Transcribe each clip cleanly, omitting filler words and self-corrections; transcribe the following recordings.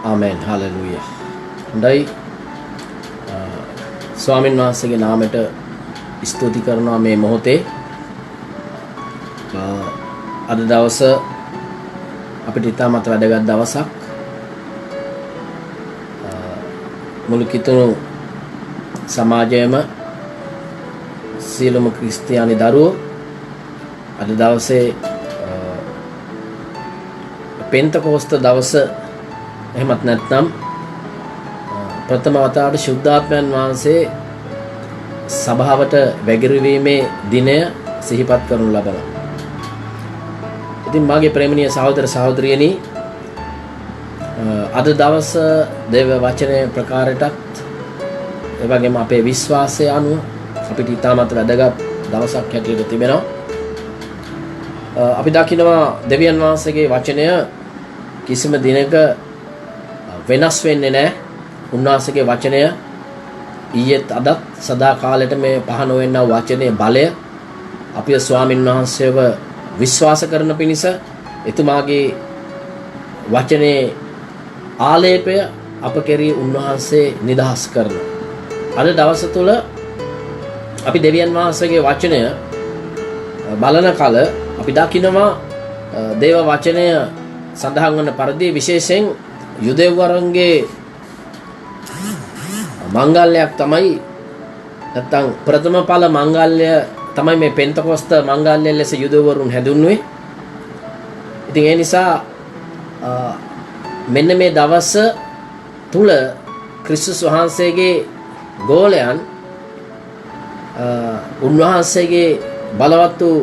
ආමෙන් hallelujah. හොඳයි. ස්වාමීන් වහන්සේගේ නාමයට ස්තුති කරනවා මේ මොහොතේ. අද දවස අපිට ඉතාමත් වැදගත් දවසක්. මුළු කිතුණු සමාජයේම සියලුම ක්‍රිස්තියානි දරුවෝ අද දවසේ පෙන්තකෝස්ත දවස එහෙමත් නැත්නම් ප්‍රථම වතාවට ශුද්ධාත්මයන් වහන්සේ සභාවට වැගිරවීමේ දිනය සිහිපත් කරනු ලබනවා. ඉතින් මාගේ ප්‍රේමණීය සහෝදර සහෝදරියනි, අද දවස දේව වචනය ප්‍රකාරයටත් ඒ වගේම අපේ විශ්වාසය අනුව අපිට ඉතාමත් වැදගත් දවසක් හැටියට තිබෙනවා. අපි දකිනවා දෙවියන් වහන්සේගේ වචනය කිසිම දිනක වෙනස් වෙන්නේ නැහැ. උන්වහන්සේගේ වචනය ඊයේත් අදත් සදා කාලෙට මේ පහන වෙනා වචනේ බලය අපේ ස්වාමින් වහන්සේව විශ්වාස කරන පිණිස එතුමාගේ වචනේ ආලේපය අප කෙරෙහි උන්වහන්සේ නිදහස් කරනවා. අද දවස තුල අපි දෙවියන් වහන්සේගේ වචනය බලන කල අපි දකිනවා දේව වචනය සඳහන් වන පරිදි විශේෂයෙන් යුදෙව්වරුන්ගේ මංගල්‍යයක් තමයි නැත්තම් ප්‍රථම ඵල මංගල්‍ය තමයි මේ පෙන්තකොස්ත මංගල්‍ය ලෙස යුදෙව්වරුන් හැඳුන්වුවේ. ඉතින් ඒ නිසා මෙන්න මේ දවස තුල ක්‍රිස්තුස් වහන්සේගේ ගෝලයන් උන්වහන්සේගේ බලවත් වූ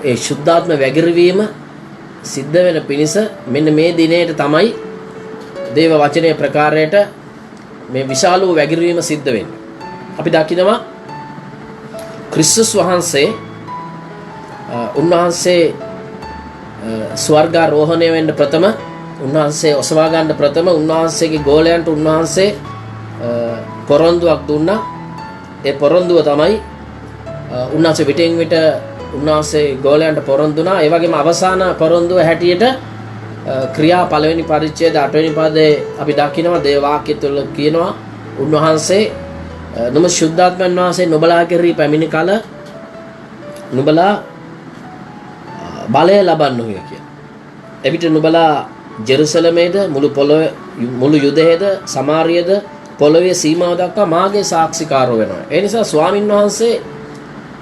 ඒ ශුද්ධාත්ම වැගිරවීම සිද්ධ වෙන පිණිස මෙන්න මේ දිනේට තමයි දේව වචනයේ ප්‍රකාරයට මේ විශාල වූ වැගිරවීම සිද්ධ වෙන්නේ. අපි දකිනවා ක්‍රිස්තුස් වහන්සේ උන්වහන්සේ ස්වර්ගාරෝහණය වෙන්න ප්‍රථම උන්වහන්සේ ඔසවා ගන්න ප්‍රථම උන්වහන්සේගේ ගෝලයන්ට උන්වහන්සේ පොරොන්දුවක් දුන්නා. ඒ පොරොන්දුව තමයි උන්වහන්සේ විටින් විට උන්වහන්සේ ගෝලයන්ට පොරොන්දු දුනා. ඒ වගේම අවසාන පොරොන්දුව හැටියට ක්‍රියා පළවෙනි පරිච්ඡේද 8 වෙනි පදයේ අපි දකිනවා දේව වාක්‍ය තුල කියනවා උන්වහන්සේ නම ශුද්ධාත්මයන් වහන්සේ නුඹලා කෙරෙහි පැමිණි කල නුඹලා බලය ලබන්නෝය කියලා. එවිට නුඹලා ජෙරුසලමේද මුළු යුදයේද සමාරියද පොළොවේ සීමාව දක්වා මාගේ සාක්ෂිකාරෝ වෙනවා. ඒ නිසා ස්වාමින් වහන්සේ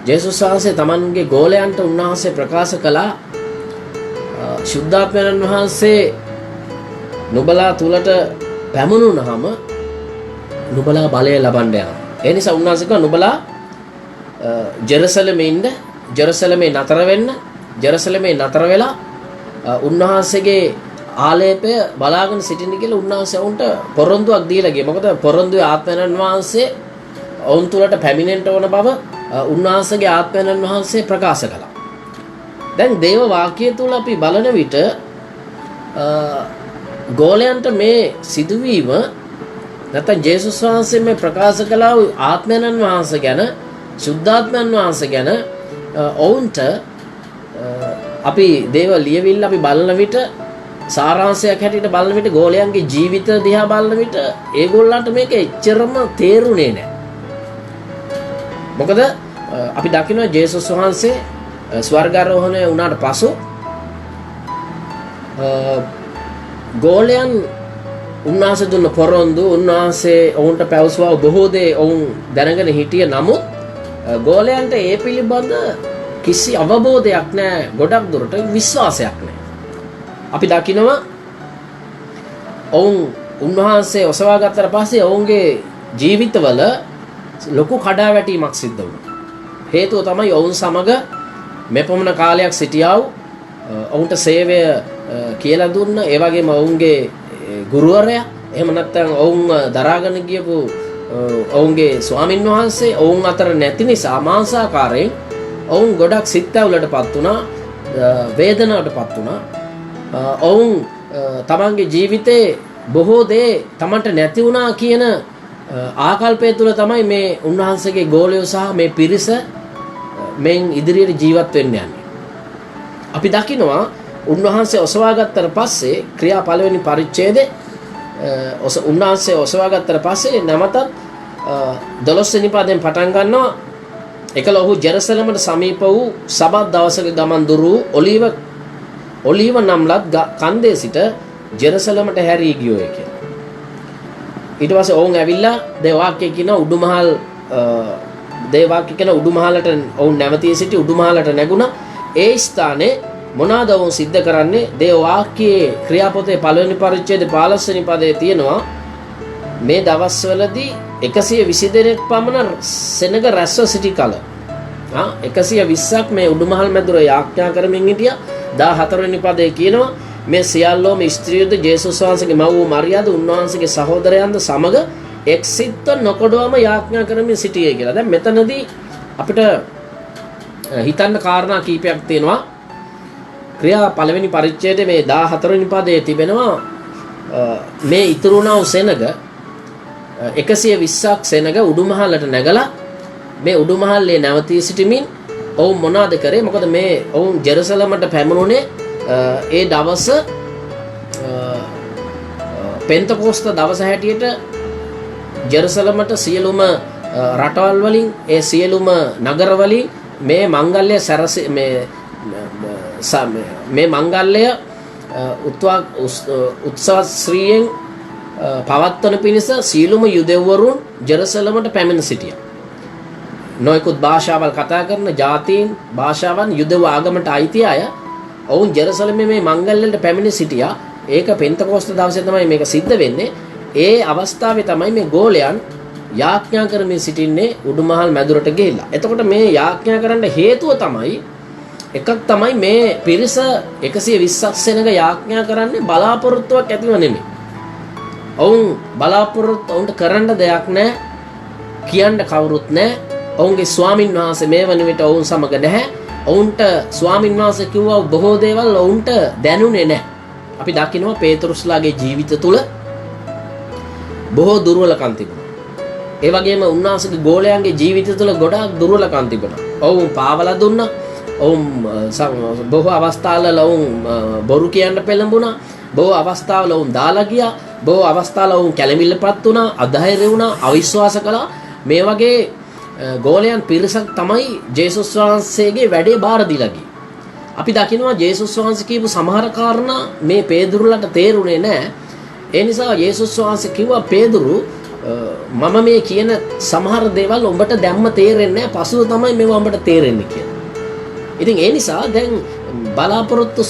ජේසුස් වහන්සේ තමන්ගේ ගෝලයන්ට උන්වහන්සේ ප්‍රකාශ කළා ශුද්ධාත්මයන් වහන්සේ නුඹලා තුලට පැමුණුනහම නුඹලා බලය ලබන්න යනවා. ඒ නිසා උන්වහන්සේ කිව්වා නුඹලා ජෙරුසලමේ ඉන්න, ජෙරුසලමේ නතර වෙන්න, ජෙරුසලමේ නතර වෙලා උන්වහන්සේගේ ආලේපය බලාගෙන සිටින්න කියලා උන්වහන්සේ වුන්ට පොරොන්දුවක් දීලා ගියා. මොකද පොරොන්දුවේ ආත්මයන් වහන්සේ ඔවුන් තුලට පැමිණෙන්න ඕන බව උන්වහන්සේගේ ආත්මයන් වහන්සේ ප්‍රකාශ කළා. දැන් දේව වාක්‍යය තුල අපි බලන විට ගෝලයන්ට මේ සිදුවීම නැත්නම් ජේසුස් වහන්සේ මේ ප්‍රකාශ කළා ආත්මයන් වහන්සේ ගැන, සුද්ධාත්මයන් වහන්සේ ගැන ඔවුන්ට අපි දේව ලියවිල්ල අපි බලන විට සාරාංශයක් හැටියට බලන විට ගෝලයන්ගේ ජීවිත දිහා බලන විට ඒගොල්ලන්ට මේක එච්චරම තේරුනේ නැහැ. මොකද අපි දකිනවා ජේසුස් වහන්සේ ස්වර්ගාරෝහණය වුණාට පසු ගෝලයන් උන්වහන්සේ දුන්න පොරොන්දු උන්වහන්සේ ඔවුන්ට පැවසුවා බොහෝ දේ ඔවුන් දැනගෙන හිටිය. නමුත් ගෝලයන්ට ඒ පිළිබඳ කිසි අවබෝධයක් නැහැ, ගොඩක් දුරට විශ්වාසයක් නැහැ. අපි දකිනවා ඔවුන් උන්වහන්සේ ඔසවා ගත්තට පස්සේ ඔවුන්ගේ ජීවිතවල ලොකු කඩාවැටීමක් සිද්ධ වුණා. හේතුව තමයි ඔවුන් සමග මෙපමණ කාලයක් සිටියා වූ ඔවුන්ට සේවය කියලා දුන්න, ඒ වගේම ඔවුන්ගේ ගුරුවරයා, එහෙම නැත්නම් ඔවුන් දරාගෙන ගියපු ඔවුන්ගේ ස්වාමින් වහන්සේ ඔවුන් අතර නැති නිසා මාංශාකාරයෙන් ඔවුන් ගොඩක් සිත්ඇවුලටපත් වුණා, වේදනාවටපත් වුණා. ඔවුන් තමන්ගේ ජීවිතේ බොහෝ දේ තමන්ට නැති වුණා කියන ආකල්පය තුළ තමයි මේ උන්වහන්සේගේ ගෝලයෝ සහ මේ පිරිස මෙන් ඉදිරියට ජීවත් වෙන්න යන්නේ. අපි දකිනවා උන්වහන්සේ ඔසවා ගත්තට පස්සේ ක්‍රියා පළවෙනි පරිච්ඡේදයේ උන්වහන්සේ ඔසවා ගත්තට පස්සේ නැවතත් 12 වෙනි පදයෙන් පටන් ගන්නවා. එකල ඔහු ජෙරුසලමට සමීප වූ සබත් දවසක ගමන් දුරු ඔලිව නම් ලත් කන්දේ සිට ජෙරුසලමට හැරී ගියෝය කියලා. ඊට පස්සේ ඔවුන් ඇවිල්ලා දේවාක්‍ය කියන උඩුමහල් දේවාක්‍ය කියන උඩුමහලට ඔවුන් නැවතී සිටි උඩුමහලට නැගුණා. ඒ ස්ථානයේ මොනවාද ඔවුන් සිද්ධ කරන්නේ? දේවාක්‍යයේ ක්‍රියාපොතේ පළවෙනි පරිච්ඡේදයේ 15 වෙනි පදයේ තියෙනවා මේ දවස්වලදී 120 දෙනෙක් පමණ සෙනග රැස්ව සිටි කල 120ක් මේ උඩුමහල් මැදුර යාඥා කරමින් හිටියා. 14 වෙනි පදයේ කියනවා මේ සියල්ලෝම ස්ත්‍රියෝද ජේසුස් වහන්සේගේ මව් වූ මරියාද උන්වහන්සේගේ සහෝදරයන්ද සමග එක්සිත්ව නොකොඩවම යාඥා කරමින් සිටියේ කියලා. දැන් මෙතනදී අපිට හිතන්න කාරණා කීපයක් තියෙනවා. ක්‍රියා පළවෙනි පරිච්ඡේදයේ මේ 14 වෙනි පදයේ තිබෙනවා මේ ඉතුරුණා වූ සෙනග 120ක් සෙනග උඩුමහලට නැගලා මේ උඩුමහල්ලේ නැවතී සිටමින් ඔවුන් මොනවාද කරේ? මොකද මේ ඔවුන් ජෙරුසලමට පැමුණුනේ ඒ දවස පෙන්තකොස්ත දවස හැටියට ජෙරුසලමට සියලුම රටවල් වලින් ඒ සියලුම නගර වලින් මේ මංගල්‍ය සැරස මේ මංගල්‍ය උත්සව ශ්‍රීයෙන් පවත්වන පිණිස සියලුම යුදෙව්වරුන් ජෙරුසලමට පැමිණ සිටියා. නොයෙකුත් භාෂාවල් කතා කරන ජාතීන් භාෂාවන් යුදෙව් ආගමට අයිති අය ඔවුන් ජෙරුසලමේ මේ මංගල්‍යයට පැමිණ සිටියා. ඒක පෙන්තකොස්ත දවසේ තමයි මේක සිද්ධ වෙන්නේ. ඒ අවස්ථාවේ තමයි මේ ගෝලයන් යාඥා කරමින් සිටින්නේ උඩුමහල් මැදුරට ගිහිල්ලා. එතකොට මේ යාඥා කරන්න හේතුව තමයි එකක් තමයි මේ පිරිස 120ක් සෙනග යාඥා කරන්නේ බලාපොරොත්තුවක් ඇතිව නෙමෙයි. ඔවුන් ඔවුන්ට කරන්න දෙයක් නැහැ. කියන්න කවුරුත් නැහැ. ඔවුන්ගේ ස්වාමින් වහන්සේ මේ වන විට ඔවුන් සමග නැහැ. ඔවුන්ට ස්වාමින් වහන්සේ කිව්වා බොහෝ දේවල් ඔවුන්ට දැනුනේ නැහැ. අපි දකිනවා පේතරුස්ලාගේ ජීවිත තුල බොහෝ දුර්වලකම් තිබුණා. ඒ වගේම උන්වහන්සේගේ ගෝලයන්ගේ ජීවිත තුල ගොඩාක් දුර්වලකම් තිබුණා. ඔවුන් පාවලා දුන්නා. ඔවුන් බොහෝ අවස්ථාවල ඔවුන් බොරු කියන්න පෙළඹුණා. බොහෝ අවස්ථාවල ඔවුන් දාලා ගියා. බොහෝ අවස්ථාවල ඔවුන් කැළමිල්ලපත් වුණා, අධෛර්ය වුණා, අවිශ්වාස කළා. මේ වගේ ගෝලයන් පිරිසක් තමයි ජේසුස් වහන්සේගේ වැඩේ බාර දීලා ගියේ. අපි දකිනවා ජේසුස් වහන්සේ කියපු සමහර කාරණා මේ පේදුරුලට තේරුනේ නැහැ. ඒ නිසා ජේසුස් වහන්සේ කිව්වා පේදුරු මම මේ කියන සමහර දේවල් උඹට දැම්ම තේරෙන්නේ නැහැ. පසුව තමයි මේවා උඹට තේරෙන්නේ කියලා. ඉතින් ඒ නිසා දැන් බලාපොරොත්තු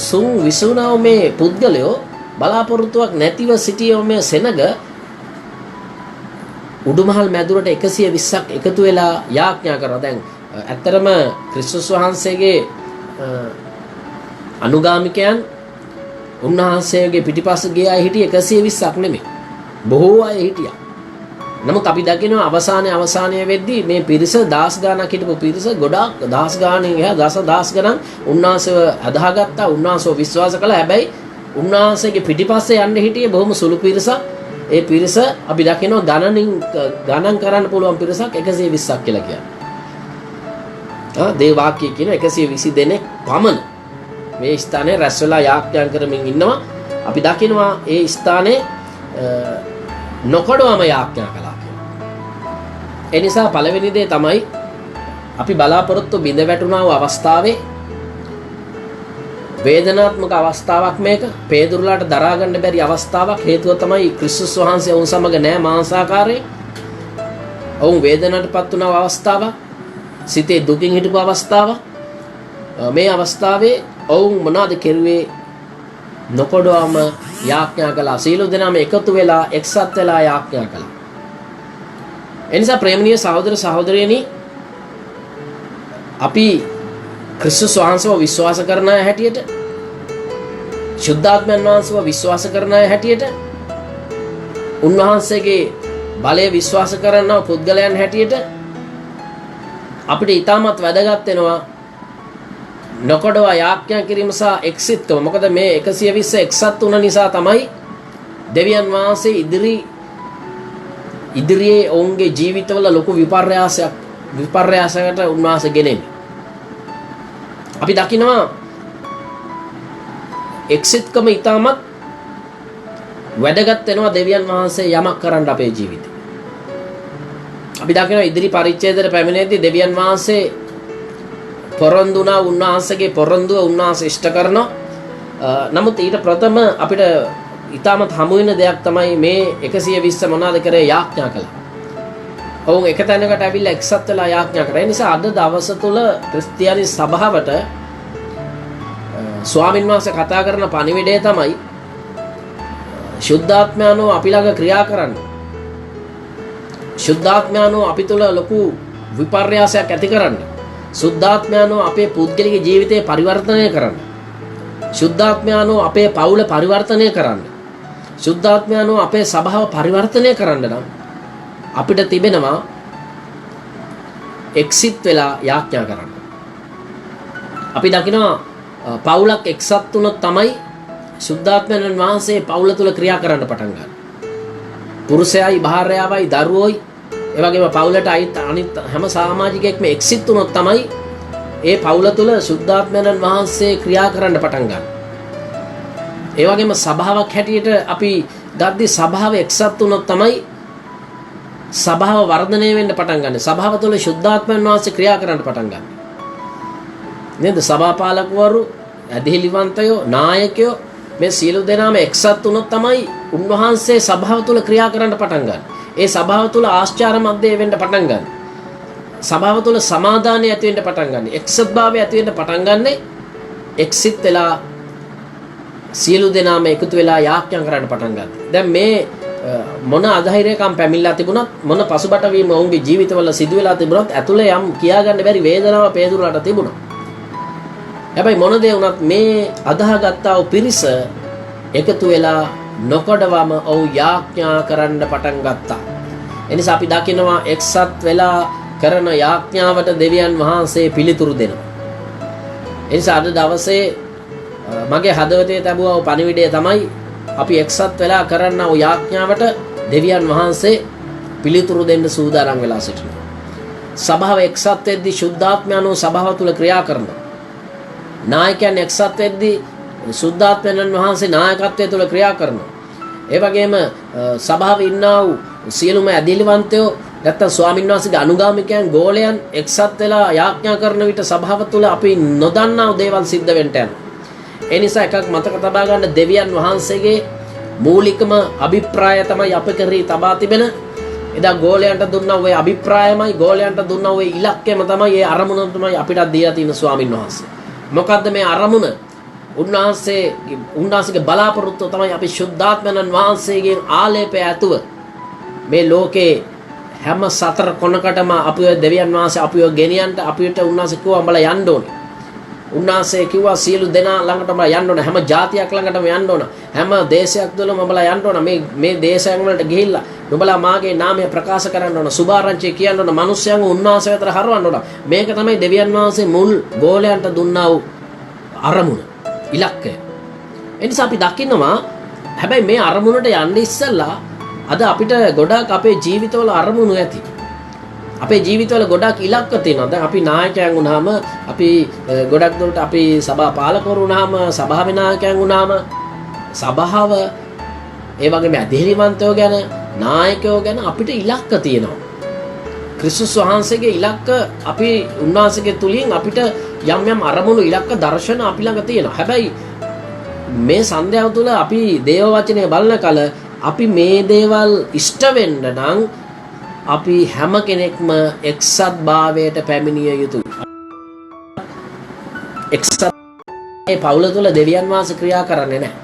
විසුණාව මේ පුද්ගලයෝ බලාපොරොත්තුවක් නැතිව සිටියෝ මේ සෙනග උඩුමහල් මැදුරට 120ක් එකතු වෙලා යාඥා කරා. දැන් ඇත්තරම ක්‍රිස්තුස් වහන්සේගේ අනුගාමිකයන් උන්වහන්සේගේ පිටිපස්ස ගිය අය හිටියේ 120ක් නෙමෙයි. බොහෝ අය හිටියා. නමුත් අපි දකිනවා අවසානයේ වෙද්දී මේ පිරිස දහස් ගාණක් හිටපු පිරිස ගොඩාක් දහස් ගාණෙන් එහා දහස් ගණන් උන්වහන්සේව අදාහගත්තා. උන්වහන්සේව විශ්වාස කළා. හැබැයි උන්වහන්සේගේ පිටිපස්සේ යන්න හිටියේ බොහොම සුළු පිරිසක්. ඒ පිරිස අපි දකිනවා ගණන් කරන්න පුළුවන් පිරිසක් 120ක් කියලා කියන්නේ. දේවාක්‍ය කියන 120 දෙනෙක් පමණ මේ ස්ථානයේ රැස් වෙලා යාඥා කරමින් ඉන්නවා. අපි දකිනවා ඒ ස්ථානයේ නොකඩවම යාඥා කළා කියලා. ඒ නිසා පළවෙනි දේ තමයි අපි බලාපොරොත්තු බිඳ වැටුණා වූ අවස්ථාවේ වේදනාත්මක අවස්ථාවක් මේක. පේදුරුලාට දරා ගන්න බැරි අවස්ථාවක්. හේතුව තමයි ක්‍රිස්තුස් වහන්සේ ඔවුන් සමග නැහැ මාංශාකාරයෙන්. ඔවුන් වේදනාවටපත් වුණ අවස්ථාවක්. සිතේ දුකින් හිටපු අවස්ථාවක්. මේ අවස්ථාවේ ඔවුන් මොනවද කෙරුවේ? නොකොඩවම යාඥා කළා. සීල දෙනාම එකතු වෙලා එක්සත් වෙලා යාඥා කළා. එනිසා ප්‍රේමණීය සහෝදර සහෝදරියනි, අපි ක්‍රිස්තුස් වහන්සේව විශ්වාස කරන අය හැටියට, ශුද්ධාත්මයන් වහන්සේව විශ්වාස කරන අය හැටියට, උන්වහන්සේගේ බලය විශ්වාස කරන පුද්ගලයන් හැටියට අපිට ඊටමත් වැදගත් වෙනවා නොකඩව යාඥා කිරීම සහ එක්සිත්කම. මොකද මේ 120 එක්සත් වුණ නිසා තමයි දෙවියන් වහන්සේ ඉදිරියේ ඔවුන්ගේ ජීවිතවල ලොකු විපර්යාසයකට උන්වහන්සේ ගෙනෙන්නේ. අපි දකිනවා එක්සිත්කම ඊටමත් වැදගත් වෙනවා දෙවියන් වහන්සේ යමක් කරන්න අපේ ජීවිතේ. අපි දකිනවා ඉදිරි පරිච්ඡේදයට පැමිණෙද්දී දෙවියන් වහන්සේ පොරොන්දු වුණා, උන්වහන්සේගේ පොරොන්දුව උන්වහන්සේ ඉෂ්ට කරනවා. නමුත් ඊට ප්‍රථම අපිට ඊටමත් හමු වෙන දෙයක් තමයි මේ 120 මොනවාද කරේ යාඥා කළා. ඔවුන් එක තැනකට ඇවිල්ලා එක්සත් වෙලා යාඥා කරා. ඒ නිසා අද දවස තුල ක්‍රිස්තියානි සභාවට ස්වාමින් වහන්සේ කතා කරන පණිවිඩය තමයි ශුද්ධාත්මයන්ව අපි ළඟ ක්‍රියා කරන්න. ශුද්ධාත්මයන්ව අපි තුල ලොකු විපර්යාසයක් ඇති කරන්න. ශුද්ධාත්මයන්ව අපේ පුද්ගලික ජීවිතේ පරිවර්තනය කරන්න. ශුද්ධාත්මයන්ව අපේ පවුල පරිවර්තනය කරන්න. ශුද්ධාත්මයන්ව අපේ සභාව පරිවර්තනය කරන්න නම් අපිට තිබෙනවා එක්සිට් වෙලා යාඥා කරන්න. අපි දකිනවා පවුලක් එක්සත් වුණොත් තමයි ශුද්ධාත්මයන් වහන්සේ පවුල තුල ක්‍රියා කරන්න පටන් ගන්න. පුරුෂයයි භාර්යාවයි දරුවෝයි ඒ වගේම පවුලට අනිත් හැම සමාජිකයෙක්ම එක්සිට් වුණොත් තමයි ඒ පවුල තුල ශුද්ධාත්මයන් වහන්සේ ක්‍රියා කරන්න පටන් ගන්න. ඒ වගේම සභාවක් හැටියට අපි ගද්දි සභාව එක්සත් වුණොත් තමයි සභාව වර්ධනය වෙන්න පටන් ගන්න. සභාව තුළ ශුද්ධාත්මයන් වහන්සේ ක්‍රියා කරන්න පටන් ගන්න. නේද? සභාපාලකවරු, ඇදහිලිවන්තයෝ, නායකයෝ මේ සියලු දෙනාම එක්සත් වුණොත් තමයි උන්වහන්සේ සභාව තුළ ක්‍රියා කරන්න පටන් ගන්න. ඒ සභාව තුළ ආශ්චර්ය මැද්දේ වෙන්න පටන් ගන්න. සභාව තුළ සමාදානය ඇති වෙන්න පටන් ගන්න. එක්සත්භාවය ඇති වෙන්න පටන් ගන්නේ එක්සිත් වෙලා සියලු දෙනාම එකතු වෙලා යාඥා කරන්න පටන් ගන්න. දැන් මේ මොන අධෛර්යකම් පැමිණලා තිබුණත් මොන පසුබට වීම ඔවුන්ගේ ජීවිතවල සිදු වෙලා තිබුණත් ඇතුළේ යම් කියාගන්න බැරි වේදනාව පේදුරට තිබුණා. හැබැයි මොන දේ වුණත් මේ අදාහගත්තා වූ පිරිස එකතු වෙලා නොකඩවම ඔව් යාඥා කරන්න පටන් ගත්තා. එනිසා අපි දකිනවා එක්සත් වෙලා කරන යාඥාවට දෙවියන් වහන්සේ පිළිතුරු දෙනවා. එනිසා අද දවසේ මගේ හදවතේ තිබුණා වූ පණිවිඩය තමයි අපි එක්සත් වෙලා කරන්න වූ යාඥාවට දෙවියන් වහන්සේ පිළිතුරු දෙන්න සූදානම් වෙලා සිටිනවා. සභාව එක්සත් වෙද්දී ශුද්ධාත්මයන්ව සභාව තුල ක්‍රියා කරනවා. නායකයන් එක්සත් වෙද්දී ශුද්ධාත්මයන් වහන්සේ නායකත්වය තුල ක්‍රියා කරනවා. ඒ වගේම සභාවේ ඉන්නා වූ සියලුම ඇදහිලිවන්තයෝ නැත්තම් ස්වාමීන් වහන්සේගේ අනුගාමිකයන් ගෝලයන් එක්සත් වෙලා යාඥා කරන විට සභාව තුල අපි නොදන්නා වූ දේවල් සිද්ධ වෙන්න යනවා. ඒ නිසා එකක් මතක තබා ගන්න දෙවියන් වහන්සේගේ මූලිකම අභිප්‍රාය තමයි අප කරේ තබා තිබෙන. එදා ගෝලයන්ට දුන්නා ওই අභිප්‍රායමයි ගෝලයන්ට දුන්නා ওই ඉලක්කයම තමයි ඒ අරමුණ තමයි අපිට දීලා තියෙන ස්වාමින් වහන්සේ. මොකද්ද මේ අරමුණ? උන්වහන්සේගේ බලාපොරොත්තුව තමයි අපි ශුද්ධාත්මයන් වහන්සේගෙන් ආලේපය ඇතුව මේ ලෝකේ හැම සතර කොනකටම අපිව දෙවියන් වහන්සේ අපිව ගෙනියන්න අපිට උන්වහන්සේ කිව්වා උඹලා යන්න ඕනේ. උන්වහන්සේ කිව්වා සියලු දෙනා ළඟටම යන්න ඕන. හැම ජාතියක් ළඟටම යන්න ඕන. හැම දේශයක් තුළම උඹලා යන්න ඕන. මේ දේශයන් වලට ගිහිල්ලා උඹලා මාගේ නාමය ප්‍රකාශ කරන්න ඕන. සුභාරංචිය කියන්න ඕන. මිනිස්යන්ව උන්වහන්සේ වෙතට හරවන්න ඕන. මේක තමයි දෙවියන් වහන්සේ මුල් ගෝලයන්ට දුන්නා වූ අරමුණ, ඉලක්කය. එනිසා අපි දකින්නවා හැබැයි මේ අරමුණට යන්න ඉස්සෙල්ලා අද අපිට ගොඩාක් අපේ ජීවිතවල අරමුණු ඇති. අපේ ජීවිතවල ගොඩක් ඉලක්ක තියෙනවා. දැන් අපි නායකයන් වුණාම අපි ගොඩක් දුරට අපි සභා පාලකවරු වුණාම සභාවේ නායකයන් වුණාම සභාව ඒ වගේම ඇදහිලිවන්තයෝ ගැන නායකයෝ ගැන අපිට ඉලක්ක තියෙනවා. ක්‍රිස්තුස් වහන්සේගේ ඉලක්ක අපි උන්වහන්සේගේ තුලින් අපිට යම් යම් අරමුණු ඉලක්ක දර්ශන අපි ළඟ තියෙනවා. හැබැයි මේ සන්ධ්‍යාව තුළ අපි දේව වචනය බලන කල අපි මේ දේවල් ඉෂ්ට වෙන්න නම් අපි හැම කෙනෙක්ම එක්සත් භාවයට පැමිණිය යුතුයි. එක්සත් පවුල තුළ දෙවියන් වහන්සේ ක්‍රියා කරන්නේ නැහැ.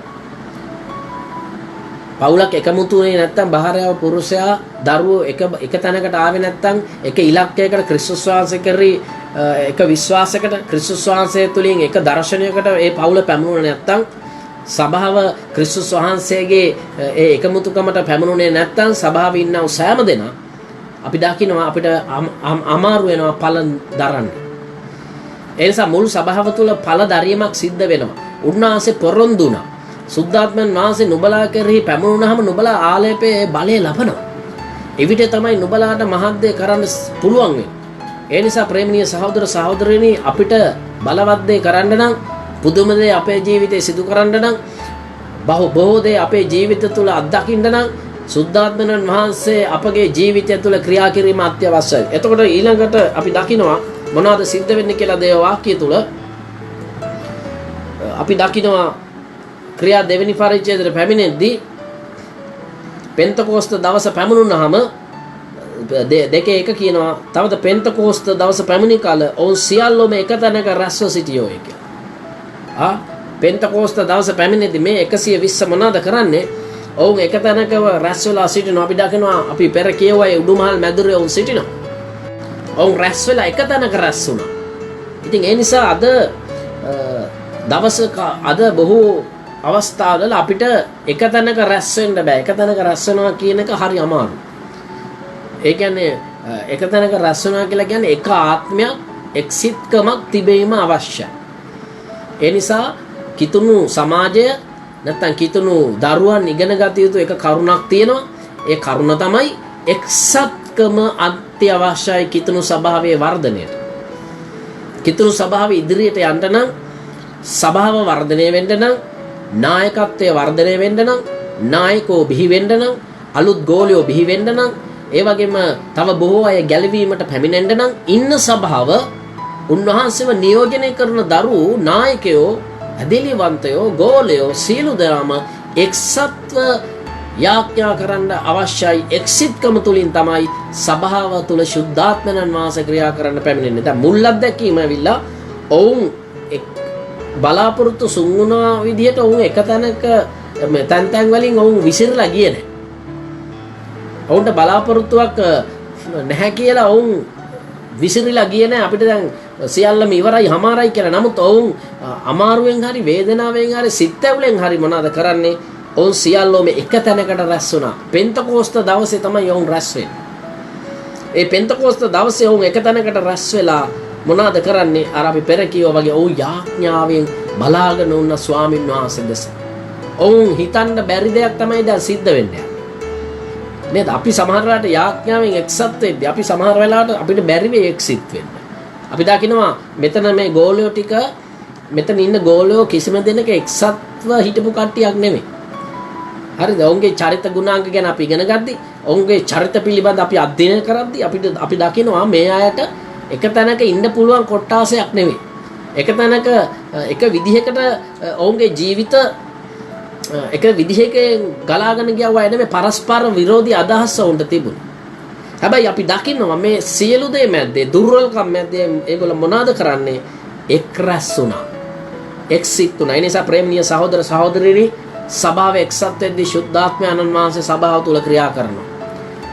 පවුලක් එකමුතුනේ නැත්තම් භාර්යාව පුරුෂයා දරුවෝ එක තැනකට ආවේ නැත්තම් එක ඉලක්කයකට ක්‍රිස්තුස් වහන්සේ කරේ එක විශ්වාසයකට ක්‍රිස්තුස් වහන්සේ තුලින් එක දර්ශනයකට ඒ පවුල පැමුණුනේ නැත්තම් සභාව ක්‍රිස්තුස් වහන්සේගේ ඒ එකමුතුකමට පැමුණුනේ නැත්තම් සභාවේ ඉන්න සෑම දෙනා අපි දකිනවා අපිට අමාරු වෙනවා ඵල දරන්න. ඒ නිසා මුල් සභාව තුළ ඵල දරීමක් සිද්ධ වෙනවා. උන්වහන්සේ පොරොන්දු වුණා. සුද්ධාත්මයන් වහන්සේ නුඹලා කෙරෙහි පැමුණුනහම නුඹලා ආලේපයේ බලය ලබනවා. එවිට තමයි නුඹලාට මහත් දේ කරන්න පුළුවන් වෙන්නේ. ඒ නිසා ප්‍රේමණීය සහෝදර සහෝදරියනි අපිට බලවත් දේ කරන්න නම් පුදුම දේ අපේ ජීවිතේ සිදු කරන්න නම් බොහෝ දේ අපේ ජීවිත තුළ අත්දකින්න නම් සුද්ධාත්මයන් වහන්සේ අපගේ ජීවිතය තුළ ක්‍රියා කිරීම අත්‍යවශ්‍යයි. එතකොට ඊළඟට අපි දකිනවා මොනවද සිද්ධ වෙන්නේ කියලා දේව වාක්‍ය තුළ අපි දකිනවා ක්‍රියා දෙවෙනි පරිච්ඡේදයට පැමිණෙද්දී පෙන්තකෝස්ත දවස පැමුණුනහම දෙකේ එක කියනවා තවද පෙන්තකෝස්ත දවස පැමිණි කල ඔවුන් සියල්ලෝම එක තැනක රැස්ව සිටියෝය කියලා. පෙන්තකෝස්ත දවස පැමිණෙද්දී මේ 120 මොනවද කරන්නේ? ඔවුන් එක තැනක රැස් වෙලා සිටිනවා. අපි දකිනවා අපි පෙර කියවයි උඩුමහල් මැදුරේ ඔවුන් සිටිනවා. ඔවුන් රැස් වෙලා එක තැනක රැස් වුණා. ඉතින් ඒ නිසා අද දවසක අද බොහෝ අවස්ථාවල අපිට එක තැනක රැස් වෙන්න බෑ. එක තැනක රැස් වෙනවා කියන එක හරි අමාරුයි. ඒ කියන්නේ එක තැනක රැස් වෙනවා කියලා කියන්නේ එක ආත්මයක් එක්සිටකමක් තිබීම අවශ්‍යයි. ඒ නිසා කිතුණු සමාජය නැත්තම් කිතුණු දරුවන් ඉගෙන ගත යුතු එක කරුණක් තියෙනවා. ඒ කරුණ තමයි එක්සත්කම අත්‍යවශ්‍යයි කිතුණු ස්වභාවයේ වර්ධනයට. කිතුණු ස්වභාවය ඉදිරියට යන්න නම් සභාව වර්ධනය වෙන්න නම් නායකත්වයේ වර්ධනය වෙන්න නම් නායකෝ බිහි වෙන්න නම් අලුත් ගෝලියෝ බිහි වෙන්න නම් ඒ වගේම තව බොහෝ අය ගැලවීමට පැමිණෙන්න නම් ඉන්න සභාව උන්වහන්සේව නියෝජනය කරන දරු නායකයෝ ඇදලිවන්තයෝ ගෝලයෝ සියලු දෙනාම එක්සත්ව යාඥා කරන්න අවශ්‍යයි. එක්සිටකම තුලින් තමයි සභාව තුල සුද්ධාත්මයන් වහන්සේ ක්‍රියා කරන්න පැමිණෙන්නේ. දැන් මුල් අත්දැකීම ඇවිල්ලා ඔවුන් බලාපොරොත්තු සුන්ුණා විදිහට ඔවුන් එක තැනක තැන් වලින් ඔවුන් විසිරලා ගියේ නැහැ. ඔවුන්ට බලාපොරොත්තුවක් නැහැ කියලා ඔවුන් විසිරලා ගියේ නැහැ. අපිට දැන් සියල්ලම ඉවරයි හමාරයි කියලා. නමුත් ඔවුන් අමාරුවෙන් හරි වේදනාවෙන් හරි සිත් ඇවුලෙන් හරි මොනවද කරන්නේ? ඔවුන් සියල්ලෝම එක තැනකට රැස් වුණා. පෙන්තකෝස්ත දවසේ තමයි ඔවුන් රැස් වෙන්නේ. ඒ පෙන්තකෝස්ත දවසේ ඔවුන් එක තැනකට රැස් වෙලා මොනවද කරන්නේ? අර අපි පෙර කිව්වා වගේ ඔවුන් යාඥාවෙන් බලාගෙන උන්න ස්වාමින් වහන්සේ දෙස. ඔවුන් හිතන්න බැරි දෙයක් තමයි දැන් සිද්ධ වෙන්නේ. නේද? අපි සමහර වෙලාවට යාඥාවෙන් එක්සත් වෙද්දී අපි සමහර වෙලාවට අපිට බැරි වෙයි එක්සිට් වෙන්න. අපි දකිනවා මෙතන මේ ගෝලයෝ ටික මෙතන ඉන්න ගෝලයෝ කිසිම දෙයක එක්සත්ව හිටපු කට්ටියක් නෙමෙයි. හරිද? ඔවුන්ගේ චරිත ගුණාංග ගැන අපි ඉගෙන ගද්දී ඔවුන්ගේ චරිත පිළිබඳ අපි අධ්‍යයනය කරද්දී අපි දකිනවා මේ අයට එක තැනක ඉන්න පුළුවන් කොට්ටාසයක් නෙවෙයි. එක තැනක එක විදිහකට ඔවුන්ගේ ජීවිත එක විදිහකින් ගලාගෙන ගියා වගේ නෙමෙයි පරස්පර විරෝධී අදහස් වුන්ට තිබුණා. හැබැයි අපි දකිනවා මේ සියලු දේ මැද්දේ දුර්වලකම් මැද්දේ ඒගොල්ලෝ මොනවාද කරන්නේ? එක් රැස් වුණා. එක්සිට් වුණා. ඒ නිසා ප්‍රේමණීය සහෝදර සහෝදරියනි සභාව එක්සත් වෙද්දී ශුද්ධාත්මයන් වහන්සේ සභාව තුල ක්‍රියා කරනවා.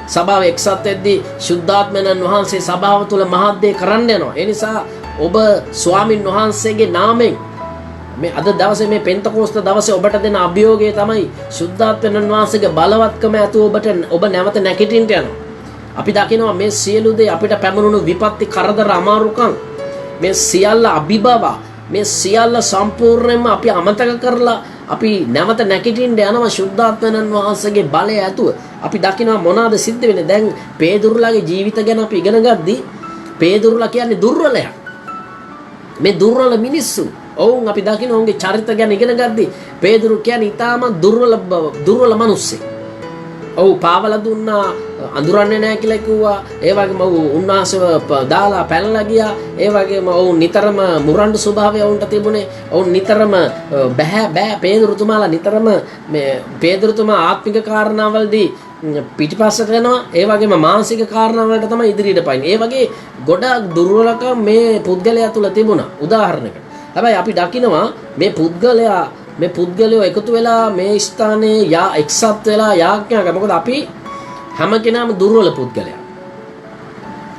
සභාව එක්සත් වෙද්දී ශුද්ධාත්මයන් වහන්සේ සභාව තුල මහත් දේ කරන්න යනවා. ඒ නිසා ඔබ ස්වාමින් වහන්සේගේ නාමයෙන් මේ අද දවසේ මේ පෙන්තකෝස්ත දවසේ ඔබට දෙන අභියෝගය තමයි ශුද්ධාත්මයන් වහන්සේගේ බලවත්කම ඇතුව ඔබ නැවත නැගිටින්න යනවා. අපි දකිනවා මේ සියලු දේ අපිට පැමුණුණු විපත්ති කරදර අමාරුකම් මේ සියල්ල අභිබව මේ සියල්ල සම්පූර්ණයෙන්ම අපි අමතක කරලා අපි නැවත නැගිටින්න යනවා ශුද්ධාත්මයන් වහන්සේගේ බලය ඇතුව. අපි දකිනවා මොනවාද සිද්ධ වෙන්නේ? දැන් පේදුරුලාගේ ජීවිත ගැන අපි ඉගෙන ගද්දී පේදුරුලා කියන්නේ දුර්වලයක්. මේ දුර්වල මිනිස්සු. ඔවුන් අපි දකිනවා ඔවුන්ගේ චරිත ගැන ඉගෙන ගද්දී පේදුරු කියන්නේ ඊටාම දුර්වල මිනිස්සෙක්. ඔව් පාවලා දුන්නා අඳුරන්නේ නැහැ කියලා කිව්වා. ඒ වගේම උන්වහන්සේව දාලා පැනලා ගියා. ඒ වගේම ඔවුන් නිතරම මුරණ්ඩු ස්වභාවය ඔවුන්ට තිබුණේ. ඔවුන් නිතරම බෑ පේදුරුතුමාලා නිතරම මේ පේදුරුතුමා ආත්මික කාරණාවලදී පිටිපස්සට යනවා. ඒ වගේම මානසික කාරණාවලට තමයි ඉදිරියට පයින්නේ. ඒ වගේ ගොඩක් දුර්වලකම් මේ පුද්ගලයා තුල තිබුණා. උදාහරණයකට. හැබැයි අපි දකිනවා මේ පුද්ගලයෝ එකතු වෙලා මේ ස්ථානයේ එක්සත් වෙලා යාඥා කරා. මොකද අපි හැම කෙනාම දුර්වල පුද්ගලයා.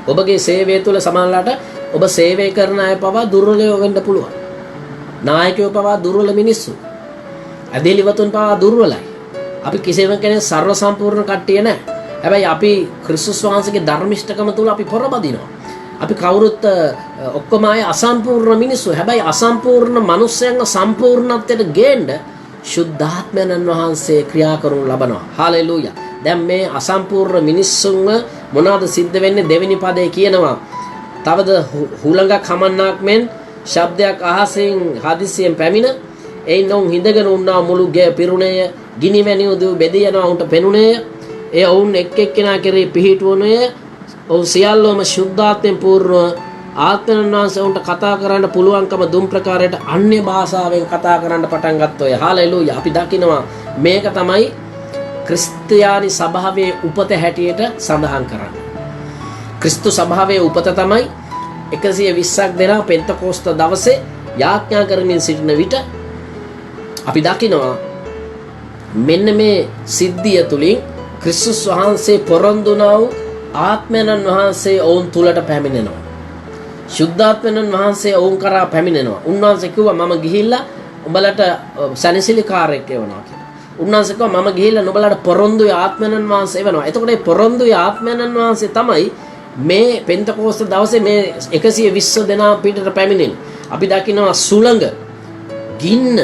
ඔබගේ සේවය තුළ සමානලාට ඔබ සේවය කරන අය පවා දුර්වලයෝ වෙන්න පුළුවන්. නායකයෝ පවා දුර්වල මිනිස්සු. ඇදහිලිවතුන් පවා දුර්වලයි. අපි කිසිම කෙනෙක් ਸਰව සම්පූර්ණ කට්ටිය නැහැ. හැබැයි අපි ක්‍රිස්තුස් වහන්සේගේ ධර්මිෂ්ඨකම තුළ අපි පොරබදිනවා. අපි කවුරුත් ඔක්කොම අය අසම්පූර්ණ මිනිස්සු. හැබැයි අසම්පූර්ණ මිනිස්යන්ව සම්පූර්ණත්වයට ගේන්න ශුද්ධාත්මයන් වහන්සේ ක්‍රියා කරනු ලබනවා. හාලෙලූයා. දැන් මේ අසම්පූර්ණ මිනිස්සුන්ව මොනවද සිද්ධ වෙන්නේ? දෙවෙනි පදේ කියනවා. තවද හුළඟක් හමන්නක් මෙන් ශබ්දයක් අහසින් හදිසියෙන් පැමිණ එයින් ඔවුන් හිඳගෙන උන්නා මුළු ගේ පිරුණේය. ගිනිවැනි උදු බෙදී යනවා උන්ට පෙනුනේය. ඒ ඔවුන් එක් එක්කෙනා කෙරෙහි පිහිටුවනේය. ඔවුන් සියල්ලෝම ශුද්ධාත්මෙන් පූර්ණව ආත්මයන් වහන්සේ උන්ට කතා කරන්න පුළුවන්කම දුම් ප්‍රකාරයට අන්‍ය භාෂාවෙන් කතා කරන්න පටන් ගත්තොය. හාලෙලූයා. අපි දකිනවා මේක තමයි ක්‍රිස්තියානි සභාවේ උපත හැටියට සඳහන් කරන්නේ. ක්‍රිස්තු සභාවේ උපත තමයි 120ක් දෙනා පෙන්තකෝස්ත දවසේ යාඥා කරමින් සිටින විට අපි දකිනවා මෙන්න මේ සිද්ධිය තුලින් ක්‍රිස්තුස් වහන්සේ පොරොන්දු වූ ආත්මයන් වහන්සේ ඔවුන් තුලට පැමිණෙනවා. ශුද්ධාත්මයන් වහන්සේ ඔවුන් කරා පැමිණෙනවා. උන්වහන්සේ කිව්වා මම ගිහිල්ලා උඹලට සැනසිලිකාරයෙක් එවනවා කියලා. උන්වහන්සේ කිව්වා මම ගිහිල්ලා නුඹලට පොරොන්දුයි ආත්මයන් වහන්සේ එවනවා. එතකොට මේ පොරොන්දුයි ආත්මයන් වහන්සේ තමයි මේ පෙන්තකෝස්ත දවසේ මේ 120 දෙනා පිටට පැමිණෙන්නේ. අපි දකිනවා සුළඟ, ගින්න,